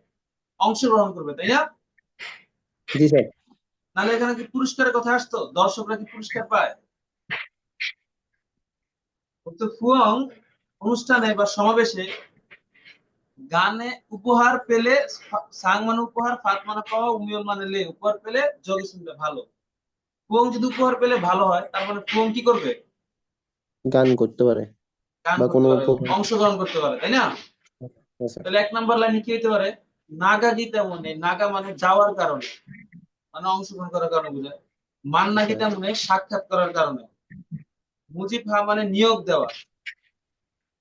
অংশগ্রহণ করবে, তাই না? জি স্যার। নাহলে এখানে কি পুরস্কারের কথা আসতো, দর্শকরা কি পুরস্কার পায়? তো ফুয়ং অনুষ্ঠানে বা সমাবেশে গানে উপহার পেলে, সাং মানে উপহার, ফাত মানে পাওয়া, উমিয়ল মানে লে, উপহার পেলে যোগ শুনতে ভালো। ফুয়ং যদি উপহার পেলে ভালো হয়, তার মানে ফুয়ং কি করবে, গান করতে পারে গান বা করতে কোনো পারে, অংশগ্রহণ করতে পারে, তাই না? হ্যাঁ স্যার। তাহলে 1 নম্বর লাইনে কি হতে পারে, নাগা গীতা মনে, নাগা মানে যাওয়ার কারণে, মানে অংশগ্রহণ করার কারণে বোঝায়। মান্না গীতা মনে সাক্ষাৎ করার কারণে। মুজিব হা মানে নিয়োগ দেওয়া,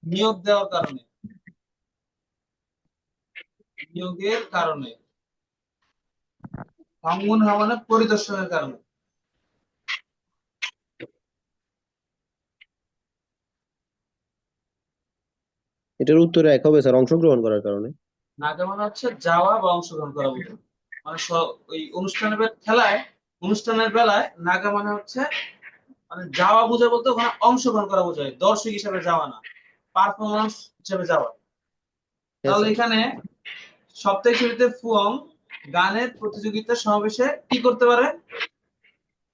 নিয়োগ দেওয়ার কারণে, নিয়োগের কারণে। ভাঙ্গুন হা মানে পরিদর্শনের কারণে। এটার উত্তর এক হবে স্যার, অংশগ্রহণ করার কারণে। নাগা মানে হচ্ছে যাওয়া বা অংশগ্রহণ করা বোঝায়। মানে ওই অনুষ্ঠানের বেলায় নাগা মানে হচ্ছে মানে যাওয়া বোঝায়, বলতে ওখানে অংশগ্রহণ করা বোঝায়, দর্শক হিসেবে যাওয়া না, পারফরমেন্স হিসেবে যাওয়া। হ্যাঁ তাহলে স্যার। এখানে সপ্তাহের শুরুতে ফুয়ং গানের প্রতিযোগিতা সমাবেশে কি করতে পারে,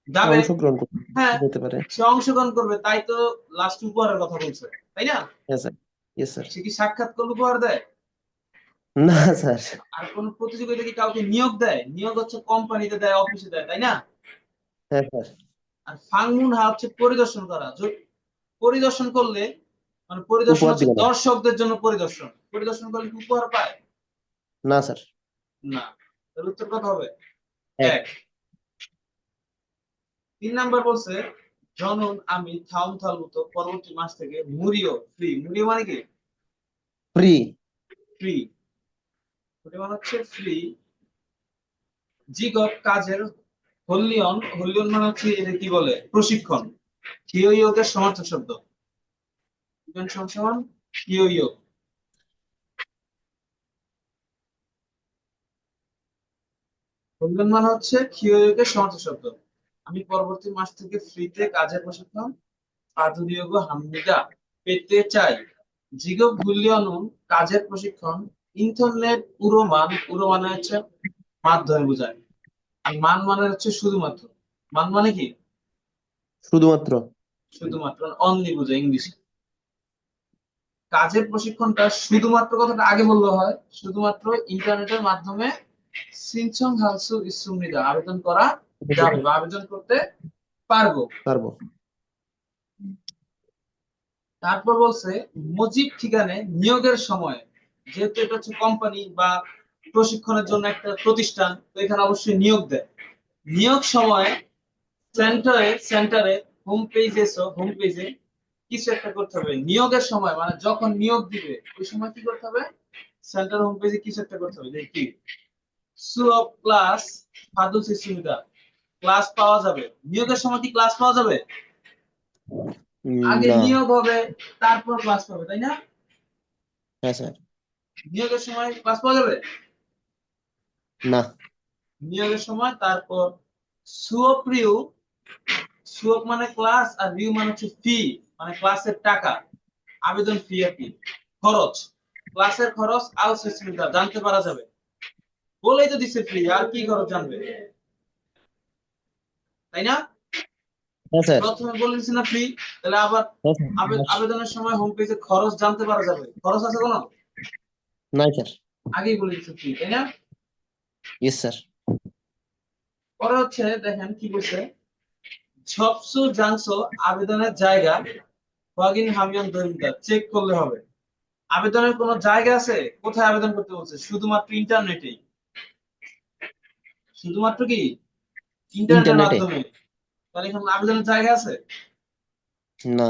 যাবে। অংশগ্রহণ হ্যাঁ, করতে পারে। সে অংশগ্রহণ করবে, তাই তো লাস্ট উপহারের কথা বলছে, তাই না? হ্যাঁ স্যার। Yes sir. সে কি সাক্ষাৎ করলে উপহার দেয়? না স্যার। আর কোন প্রতিযোগিতা কি কাউকে নিয়োগ দেয়? নিয়োগ হচ্ছে কোম্পানিতে দেয়, অফিসে দেয়, তাই না? হ্যাঁ স্যার। আর ফাংমুন হা হচ্ছে পরিদর্শন করা। পরিদর্শন করলে, মানে পরিদর্শন উপহার হচ্ছে দিবে না। দর্শকদের জন্য পরিদর্শন, পরিদর্শন করলে কি উপহার পায়? না স্যার। না। তার উত্তর কত হবে? এক। 1। 3 নাম্বার বলছে জনন আমি থাউন থালুতো পরবর্তী মাস থেকে মুরিও ফ্রি। মুরিও মানে কি? ফ্রি। ফ্রি। মুরিও মানে হচ্ছে ফ্রি। জিগত কাজের হল্লিয়ন, হল্লিয়ন মানে হচ্ছে এটা কি বলে, প্রশিক্ষণ। কিয়োইয়োকের সমার্থক শব্দ। ইভেন সমান কিয়োইয়ো। হল্লিয়ন মানে হচ্ছে কিয়োইয়োকের সমার্থক শব্দ। আমি পরবর্তী মাস থেকে ফ্রিতে কাজের প্রশিক্ষণ আধুনিয়োগ হামনিদা পেতে চাই। জিগো ভুলিয়নুন কাজের প্রশিক্ষণ ইন্টারনেট উড়োমান, উড়ো মানে হচ্ছে মাধ্যমে বোঝায়, আর মান মানে হচ্ছে শুধুমাত্র। মান মানে কি? শুধুমাত্র। শুধুমাত্র, অনলি বোঝায় ইংলিশে। কাজের প্রশিক্ষণটা শুধুমাত্র কথাটা আগে বললে হয়, শুধুমাত্র ইন্টারনেটের মাধ্যমে সিনচং হালসু ইসুমিদা আবেদন করা যাবে বা আবেদন করতে পারবো। পারবো। তারপর বলছে মুজিব ঠিকানে নিয়োগের সময়, যেহেতু এটা হচ্ছে কোম্পানি বা প্রশিক্ষণের জন্য একটা প্রতিষ্ঠান, তো এখানে অবশ্যই নিয়োগ দেয়। নিয়োগ সময় সেন্টারে হোম পেজে কিছু একটা করতে হবে। নিয়োগের সময় মানে যখন নিয়োগ দিবে ওই সময় কি করতে হবে, সেন্টার হোম পেজে কিছু একটা করতে হবে। দেখি সুঅফ ক্লাস ফাদু সুবিধা, ক্লাস পাওয়া যাবে। নিয়োগের সময় কি ক্লাস পাওয়া যাবে? আগে না। নিয়োগ হবে, তারপর ক্লাস পাবে, তাই না? হ্যাঁ স্যার। নিয়োগের সময় ক্লাস পাওয়া যাবে না। নিয়োগের সময়। তারপর সুঅপ্রিয়, সুঅপ মানে ক্লাস আর রিউ মানে হচ্ছে ফি, মানে ক্লাসের টাকা, আবেদন ফি আর কি, খরচ। ক্লাসের খরচ আউটসোর্সিংটা জানতে পারা যাবে, বলেই তো দিচ্ছে ফ্রি, আর কি খরচ জানবে? তাই না? হ্যাঁ স্যার। প্রথমে বলে দিচ্ছি না ফ্রি, তাহলে আবার হ্যাঁ স্যার। আবেদনের সময় হোম পেজে খরচ জানতে পারা যাবে। খরচ আছে কোনো? নাই স্যার। আগেই বলে দিচ্ছি ফ্রি, তাই না? Yes sir. পরে হচ্ছে দেখেন কি বলছে, ঝপসু জাংসো আবেদনের জায়গা ওয়াগিন হামিয়ান দৈনিকা চেক করলে হবে। আবেদনের কোনো জায়গা আছে? কোথায় আবেদন করতে বলছে? শুধুমাত্র ইন্টারনেটেই। শুধুমাত্র কি ইন্টারনেটের ইন্টারনেটে। মাধ্যমে। তাহলে এখানে আবেদনের জায়গা আছে? না।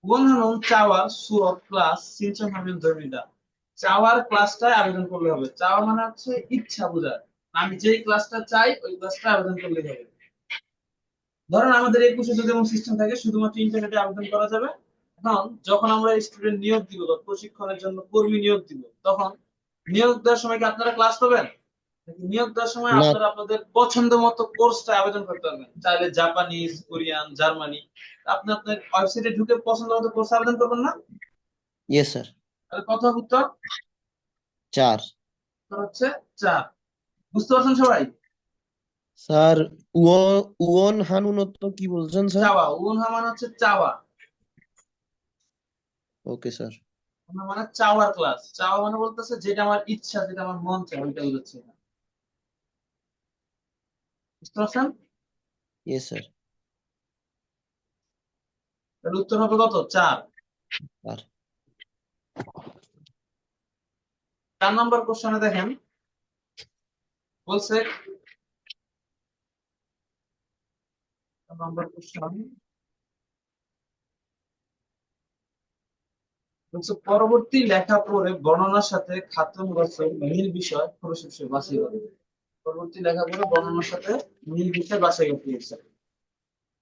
원하는 চাওয়ার সুরত ক্লাস সিনচন হামিয়ান দৈনিকা চাওয়ার ক্লাসটায় আবেদন করলে হবে। চাওয়া মানে হচ্ছে ইচ্ছা বোঝায়। আমি যেই ক্লাসটা চাই ওই ক্লাসটা আবেদন করলে হবে। ধরেন আমাদের 21-এ যদি এমন সিস্টেম থাকে শুধুমাত্র ইন্টারনেটে আবেদন করা যাবে। এখন যখন আমরা স্টুডেন্ট নিয়োগ দিব বা প্রশিক্ষণের জন্য কর্মী নিয়োগ দিব, তখন নিয়োগ দেওয়ার সময় কি আপনারা ক্লাস পাবেন? নাকি নিয়োগ দেওয়ার সময় না। আপনারা আপনাদের পছন্দ মতো কোর্সটা আবেদন করতে পারবেন? চাইলে জাপানিজ, কোরিয়ান, জার্মানি, আপনি আপনার ওয়েবসাইটে ঢুকে পছন্দ মতো কোর্স আবেদন করবেন না? Yes sir. তাহলে কত হবে উত্তর? 4। উত্তর হচ্ছে 4। বুঝতে পারছেন সবাই? স্যার উওন হানুনত কি বলছেন স্যার? চাওয়া, উনহা মানে হচ্ছে চাওয়া। Okay sir. উনহা মানে চাওয়ার ক্লাস। চাওয়া মানে বলতেছে যেটা আমার ইচ্ছা, যেটা আমার মন চায় ওইটা বুঝাচ্ছে। বুঝতে পারছেন? Yes sir. তাহলে উত্তর হবে কত? 4। আর 4 নম্বর কোশ্চেনে দেখেন বলছে, 4 নম্বর কোশ্চেন বলছে পরবর্তী লেখা পড়ে বর্ণনার সাথে খাতম বাছাই মিল বিষয় প্রশংসা বাছাই করে। পরবর্তী লেখা পড়ে বর্ণনার সাথে মিল বিষয় বাছাই করতে হচ্ছে।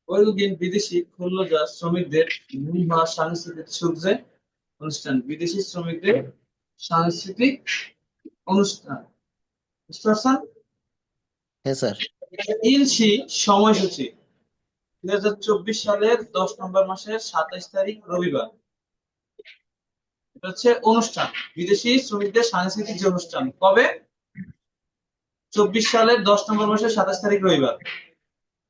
ওইদিন বিদেশি খুলনাজাত শ্রমিকদের মুনহা সাংস্কৃতিক সূর্যে অনুষ্ঠান, বিদেশি শ্রমিকদের সাংস্কৃতিক অনুষ্ঠান। বুঝতে পারছেন? হ্যাঁ স্যার। ইলসি সময়সূচি 2024 সালের 10 নম্বর মাসের 27 তারিখ রবিবার। এটা হচ্ছে অনুষ্ঠান, বিদেশি শ্রমিকদের সাংস্কৃতিক যে অনুষ্ঠান কবে? 24 সালের 10 নম্বর মাসের 27 তারিখ রবিবার।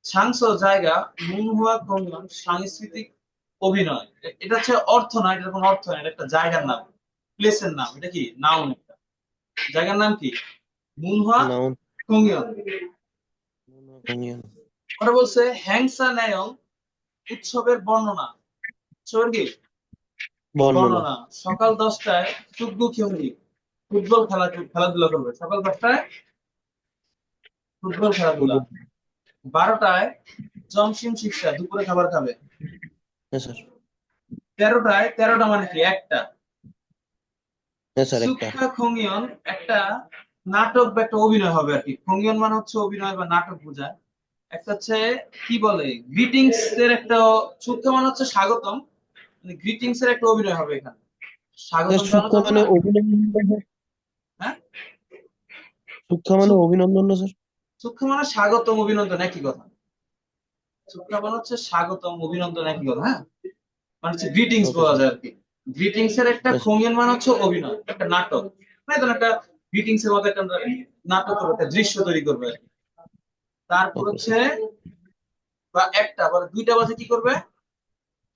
সাংস জায়গা মুনহুয়া কমিউন সাংস্কৃতিক অভিনয়। এটা হচ্ছে অর্থ না, এটা কোনো অর্থ না, এটা একটা জায়গার নাম, প্লেসের নাম। এটা কি নাউন? একটা জায়গার নাম কি? মুনহুয়া নাউন। কমিউন। ইউনিয়ন। ওটা বলছে হ্যাংসা নায়ং উৎসবের বর্ণনা। উৎসবের কি বর্ণনা। বর্ণনা? সকাল 10টায় টুকবু খিউঙ্গি ফুটবল খেলাধুলা করবে। সকাল 10টায় ফুটবল খেলাধুলা। 12টায় জমসিম শিক্ষা দুপুরে খাবার খাবে। হ্যাঁ স্যার। 13টায়, 13টা মানে কি একটা, হ্যাঁ স্যার একটা। সুখ্যা খঙ্গিয়ন একটা নাটক বা একটা অভিনয় হবে আর কি। খঙ্গিয়ন মানে হচ্ছে অভিনয় বা নাটক বোঝায়। একটা হচ্ছে কি বলে গ্রিটিংস এর একটা, সুখ্যা মানে হচ্ছে স্বাগতম, মানে গ্রিটিংস এর একটা অভিনয় হবে এখানে। স্বাগতম জানো সূক্ষ্ম তো মানে না? অভিনন্দন না স্যার? হ্যাঁ, সূক্ষ্ম মানে অভিনন্দন না স্যার? সুখ্যা মানে স্বাগতম, অভিনন্দন একই কথা। সুখ্যা মানে হচ্ছে স্বাগতম, অভিনন্দন একই কথা। হ্যাঁ, মানে হচ্ছে গ্রিটিংস ওকে বলা স্যার। যায় আর কি। গ্রিটিংস এর একটা Yes, খঙ্গিয়ন মানে হচ্ছে অভিনয়, একটা নাটক। মানে ধরুন একটা গ্রিটিংস এর মধ্যে একটা নাটক করবে, একটা দৃশ্য তৈরি করবে আর কি। তারপর ওকে হচ্ছে স্যার। বা একটা বা 2টা বাজে কি করবে?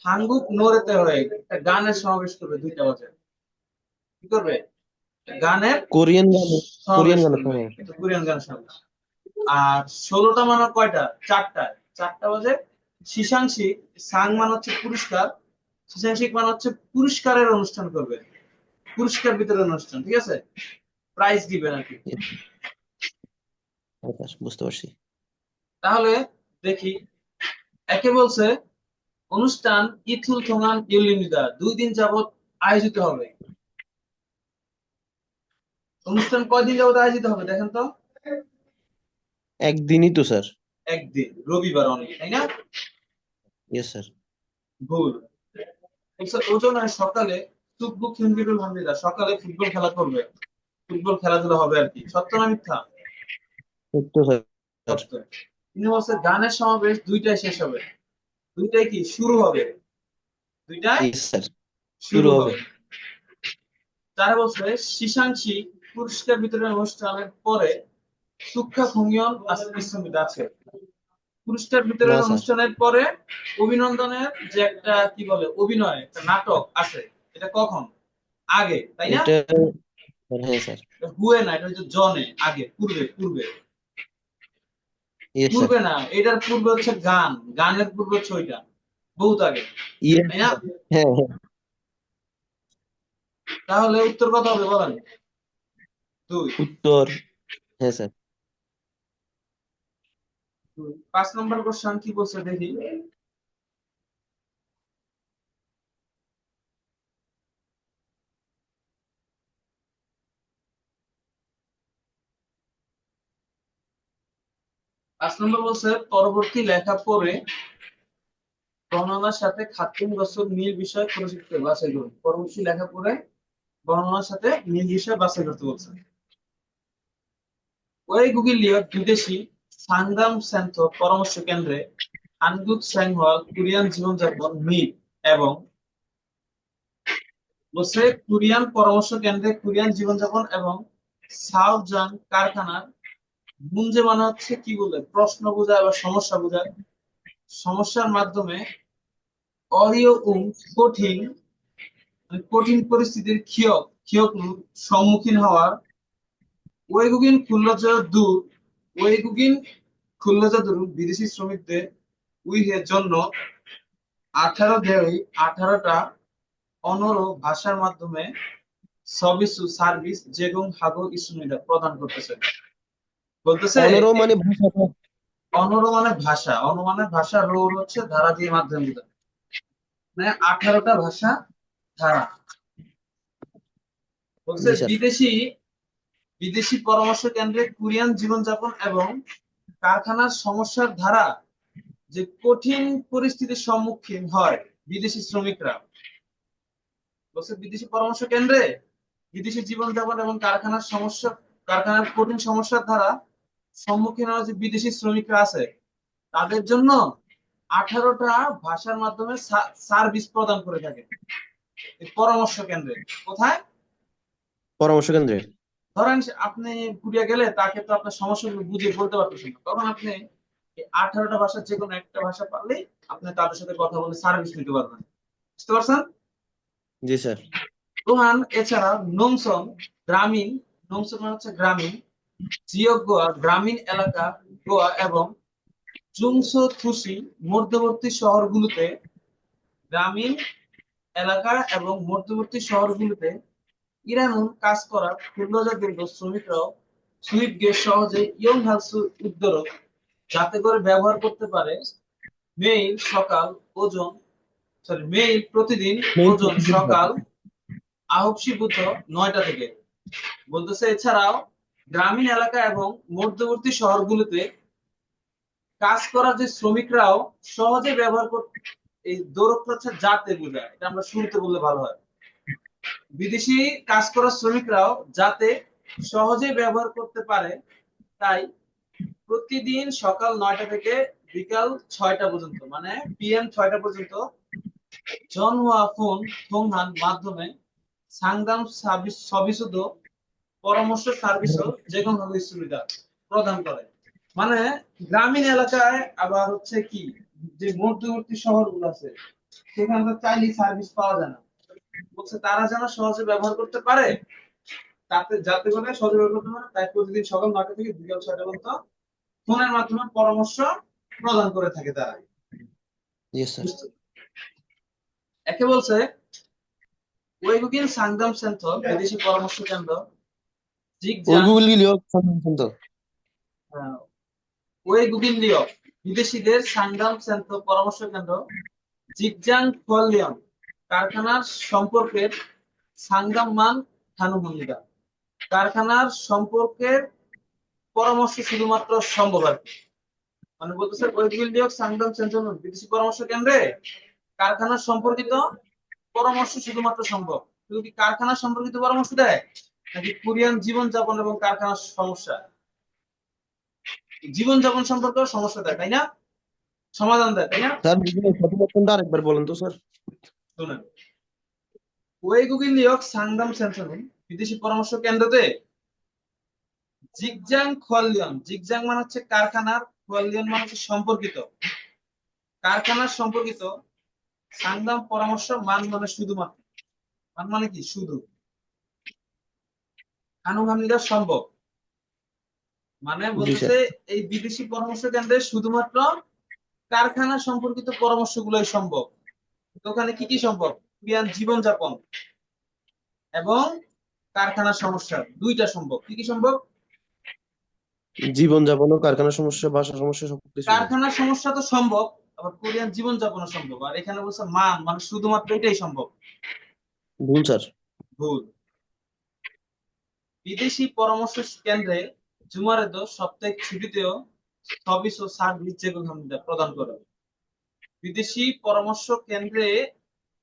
হাঙ্গুক নোরেতে হয়ে একটা গানের সমাবেশ করবে। 2টা বাজে কি করবে? গানের কোরিয়ান গান। সমাবেশ কোরিয়ান গানের করবে, সময়। এটা কোরিয়ান গান সমাবেশ। আর 16টা মানে কয়টা? 4টায়, 4টা বাজে শিশাংশিক সাং মানে হচ্ছে পুরস্কার, শিশাংশিক মানে হচ্ছে পুরস্কারের অনুষ্ঠান করবে, পুরস্কার বিতরণ অনুষ্ঠান। ঠিক আছে, প্রাইজ দিবেন আর কি। ওকে স্যার, বুঝতে পারছি। তাহলে দেখি, একে বলছে অনুষ্ঠান ইথুল থোঙান ইউলিনিদা 2 দিন যাবত আয়োজিত হবে। অনুষ্ঠান কয়দিন যাবত আয়োজিত হবে দেখেন তো? একদিনই তো স্যার। একদিন, রবিবার অনেক, তাই না? Yes sir. ভুল। বলছে ওজনে সকালে টুকবুক হিন্দিরুল হামিদা সকালে ফুটবল খেলা করবে, ফুটবল খেলাধুলা হবে আর কি। সত্য না মিথ্যা? সত্য স্যার। সত্য। তিনি বলছে গানের সমাবেশ 2টায় শেষ হবে। 2টায় কি শুরু হবে? 2টায় ইয়েস স্যার। শুরু হবে। তারা বলছে শীর্ষাংশী পুরস্কার বিতরণ অনুষ্ঠানের পরে সুখ্যা খুঙ্গিয়ন ইসমিত আছে। পুরস্কার বিতরণ না স্যার, অনুষ্ঠানের পরে অভিনন্দনের যে একটা কি বলে অভিনয় একটা নাটক আছে, এটা কখন? আগে, তাই না? এটা হ্যাঁ স্যার, হুয়ে না, এটা হচ্ছে জনে, আগে, পূর্বে, পূর্বে। ইয়েস স্যার, পূর্বে না, এটার পূর্বে হচ্ছে গান, গানের পূর্বে হচ্ছে ওইটা, বহুত আগে, ইয়েস তাই না? স্যার, হ্যাঁ হ্যাঁ, তাহলে উত্তর কত হবে বলেন? 2। উত্তর হ্যাঁ স্যার। 5 নম্বর কোশ্চেন কি বলছে দেখি। 5 নম্বর বলছে পরবর্তী লেখা পড়ে বর্ণনার সাথে খাতিম রসুল মিল বিষয় প্রযুক্ত বাছাই করুন। পরবর্তী লেখা পড়ে বর্ণনার সাথে মিল বিষয় বাছাই করতে বলছে। ওই গুগলীয় বিদেশি সাংগ্রাম সেন্থ পরামর্শ কেন্দ্রে আনগুত স্যাংহল কোরিয়ান জীবনযাপন মিল এবং বলছে কোরিয়ান পরামর্শ কেন্দ্রে কোরিয়ান জীবনযাপন এবং সাউজান কারখানার গুঞ্জে মানে হচ্ছে কি বলে প্রশ্ন বোঝায় বা সমস্যা বোঝায়। সমস্যার মাধ্যমে অরিও কঠিন কঠিন পরিস্থিতির সম্মুখীন হওয়ার ওয়েগুগিন খুল্লজা দূর ওয়েগুগিন খুল্লজা দূর বিদেশি শ্রমিকদের উইহের জন্য 18টা অনর ভাষার মাধ্যমে সবিসু সার্ভিস যেগুন হাগো ইসুমিদা প্রদান করতেছে। বলতেছে অনরো মানে ভাষাটা, অনর মানে ভাষা, অনুমানের ভাষা, রোর হচ্ছে ধারা দিয়ে মাধ্যম বোঝায়। মানে 18টা ভাষা ধারা। বলছে জি স্যার, বিদেশি বিদেশি পরামর্শ কেন্দ্রে কোরিয়ান জীবনযাপন এবং কারখানার সমস্যার ধারা যে কঠিন পরিস্থিতির সম্মুখীন হয় বিদেশি শ্রমিকরা। বলছে বিদেশি পরামর্শ কেন্দ্রে বিদেশি জীবনযাপন এবং কারখানার কঠিন সমস্যার দ্বারা সম্মুখীন হওয়া যে বিদেশি শ্রমিকরা আছে তাদের জন্য 18টা ভাষার মাধ্যমে সার্ভিস প্রদান করে থাকে এই পরামর্শ কেন্দ্রে। কোথায়? পরামর্শ কেন্দ্রে। ধরেন আপনি ঘুরিয়ে গেলে তাকে তো আপনার সমস্যাগুলো বুঝিয়ে বলতে পারতেছেন না, তখন আপনি এই 18টা ভাষার যে কোনো একটা ভাষা পারলেই আপনি তাদের সাথে কথা বলে সার্ভিস নিতে পারবেন। বুঝতে পারছেন? জি স্যার, রোহান এছাড়া নোংসং গ্রামীণ, নোংসং মানে হচ্ছে গ্রামীণ, জিওক গোয়া গ্রামীণ এলাকা গোয়া এবং জুংসো থুসি মধ্যবর্তী শহরগুলোতে গ্রামীণ এলাকা এবং মধ্যবর্তী শহরগুলোতে ইরানুন কাজ করা ক্ষুদ্রজাতির শ্রমিকরাও সুইট গেট সহজে ইয়ং হালসু উদ্যোগ যাতে করে ব্যবহার করতে পারে। মেইল সকাল ওজন মেইল প্রতিদিন ওজন সকাল আহবসীভূত 9টা থেকে। বলতেছে এছাড়াও গ্রামীণ এলাকা এবং মধ্যবর্তী শহরগুলোতে কাজ করা যে শ্রমিকরাও সহজে ব্যবহার করতে, এই দৌড়টা হচ্ছে যাতে বোঝায়, এটা আমরা শুরুতে বললে ভালো হয়। বিদেশি কাজ করা শ্রমিকরাও যাতে সহজে ব্যবহার করতে পারে তাই প্রতিদিন সকাল 9টা থেকে বিকাল 6টা পর্যন্ত মানে PM 6টা পর্যন্ত জনহুয়া ফোন থংহান মাধ্যমে সাংদাম সার্ভিস সবিশুদ্ধ পরামর্শ সার্ভিসও যে কোনো ভাবে সুবিধা প্রদান করে। মানে গ্রামীণ এলাকায় আবার হচ্ছে কি যে মধ্যবর্তী শহরগুলো আছে সেখানে তো চাইলেই সার্ভিস পাওয়া যায় না। বলছে তারা যেন সহজে ব্যবহার করতে পারে তাতে যাতে করে সহজে ব্যবহার করতে পারে তাই প্রতিদিন সকাল 9টা থেকে বিকাল 6টা পর্যন্ত ফোনের মাধ্যমে পরামর্শ প্রদান করে থাকে তারা। জি স্যার। একে বলছে ওয়েগুগিন সাংদাম সেন্টার বিদেশি পরামর্শ কেন্দ্র জিগজাং ওইগুলিও তো। ওয়েগুগিন লিও বিদেশিদের সাংদাম সেন্টার পরামর্শ কেন্দ্র জিগজাং ফলিয়ন কারখানার সম্পর্কের সাংদাম মান থানুমনিদা কারখানার সম্পর্কের পরামর্শ শুধুমাত্র সম্ভব আর কি। মানে বলতেছে ওয়েগুগিন লিও সাংদাম সেন্টার বিদেশি পরামর্শ কেন্দ্রে কারখানার সম্পর্কিত পরামর্শ শুধুমাত্র সম্ভব। শুধু কি কারখানা সম্পর্কিত পরামর্শ দেয় নাকি কোরিয়ান জীবনযাপন এবং কারখানার সমস্যা, জীবনযাপন সম্পর্কে সমস্যা দেয়, তাই না? সমাধান দেয়, তাই না? স্যার সঠিক অপশনটা আরেকবার বলেন তো স্যার। শুনেন, ওয়েগুগিন লিওক সাংদাম সেন্টার বিদেশি পরামর্শ কেন্দ্রতে জিগজাং খোয়ালিয়ন, জিগজাং মানে হচ্ছে কারখানার, খোয়ালিয়ন মানে হচ্ছে সম্পর্কিত, কারখানার সম্পর্কিত। সাংদাম পরামর্শ, মান মানে শুধুমাত্র, মান মানে কি শুধু, আনুগামিকতা সম্ভব, মানে জি স্যার। বলতেছে এই বিদেশি পরামর্শ কেন্দ্রে শুধুমাত্র কারখানা সম্পর্কিত পরামর্শগুলোই সম্ভব। তো ওখানে কি কি সম্ভব? ক্রিয়ান জীবনযাপন এবং কারখানার সমস্যা, দুইটা সম্ভব। কি কি সম্ভব? জীবনযাপন ও কারখানার সমস্যা, ভাষা সমস্যা সবকিছু সম্ভব। কারখানার সমস্যা তো সম্ভব, আবার কোরিয়ান জীবনযাপনও সম্ভব। আর এখানে বলছে মান মানে শুধুমাত্র এটাই সম্ভব। ভুল স্যার। ভুল। বিদেশি পরামর্শ কেন্দ্রে জুমারেদো সাপ্তাহিক ছুটিতেও সার্ভিস ও সার্ভিস যেগুলো আমরা প্রদান করে। বিদেশি পরামর্শ কেন্দ্রে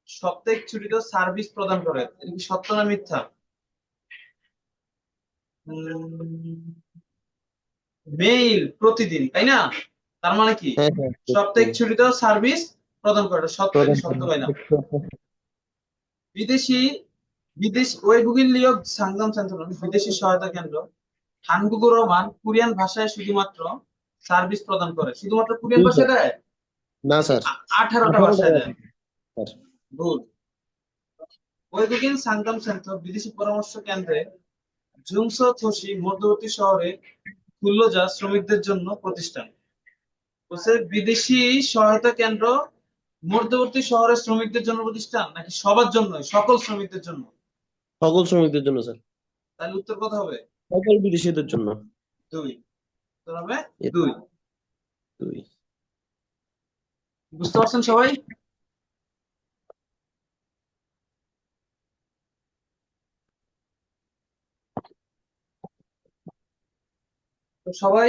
সাপ্তাহিক ছুটিতেও সার্ভিস প্রদান করে, এটা কি সত্য না মিথ্যা? মেইল প্রতিদিন, তাই না? তার মানে কি হ্যাঁ হ্যাঁ। সাপ্তাহিক ছুটিতেও সার্ভিস প্রদান করে, এটা সত্য কি প্রদান সত্য করেন। হয় না? বিদেশি বিদেশ ওয়েবুগিন লিয়ক সাংগাম সেন্টার, বিদেশি সহায়তা কেন্দ্র হানগুগো রোমান কোরিয়ান ভাষায় শুধুমাত্র সার্ভিস প্রদান করে, শুধুমাত্র কোরিয়ান ভুল ভাষায় স্যার। দেয় না নাকি স্যার। 18টা 18টা ভাষায় দেয়? স্যার। ভুল। ওয়েবুগিন সাংগাম সেন্টার বিদেশি পরামর্শ কেন্দ্রে জুংসো থোসি মধ্যবর্তী শহরে কুল্লোজা শ্রমিকদের জন্য প্রতিষ্ঠান। বলছে বিদেশি সহায়তা কেন্দ্র মধ্যবর্তী শহরের শ্রমিকদের জন্য প্রতিষ্ঠান নাকি সবার জন্য, সকল শ্রমিকদের জন্য? সকল শ্রমিকদের জন্য স্যার। তাহলে উত্তর কথা হবে সকল বিদেশিদের জন্য। দুই। উত্তর হবে এর দুই। দুই। বুঝতে পারছেন সবাই? তো সবাই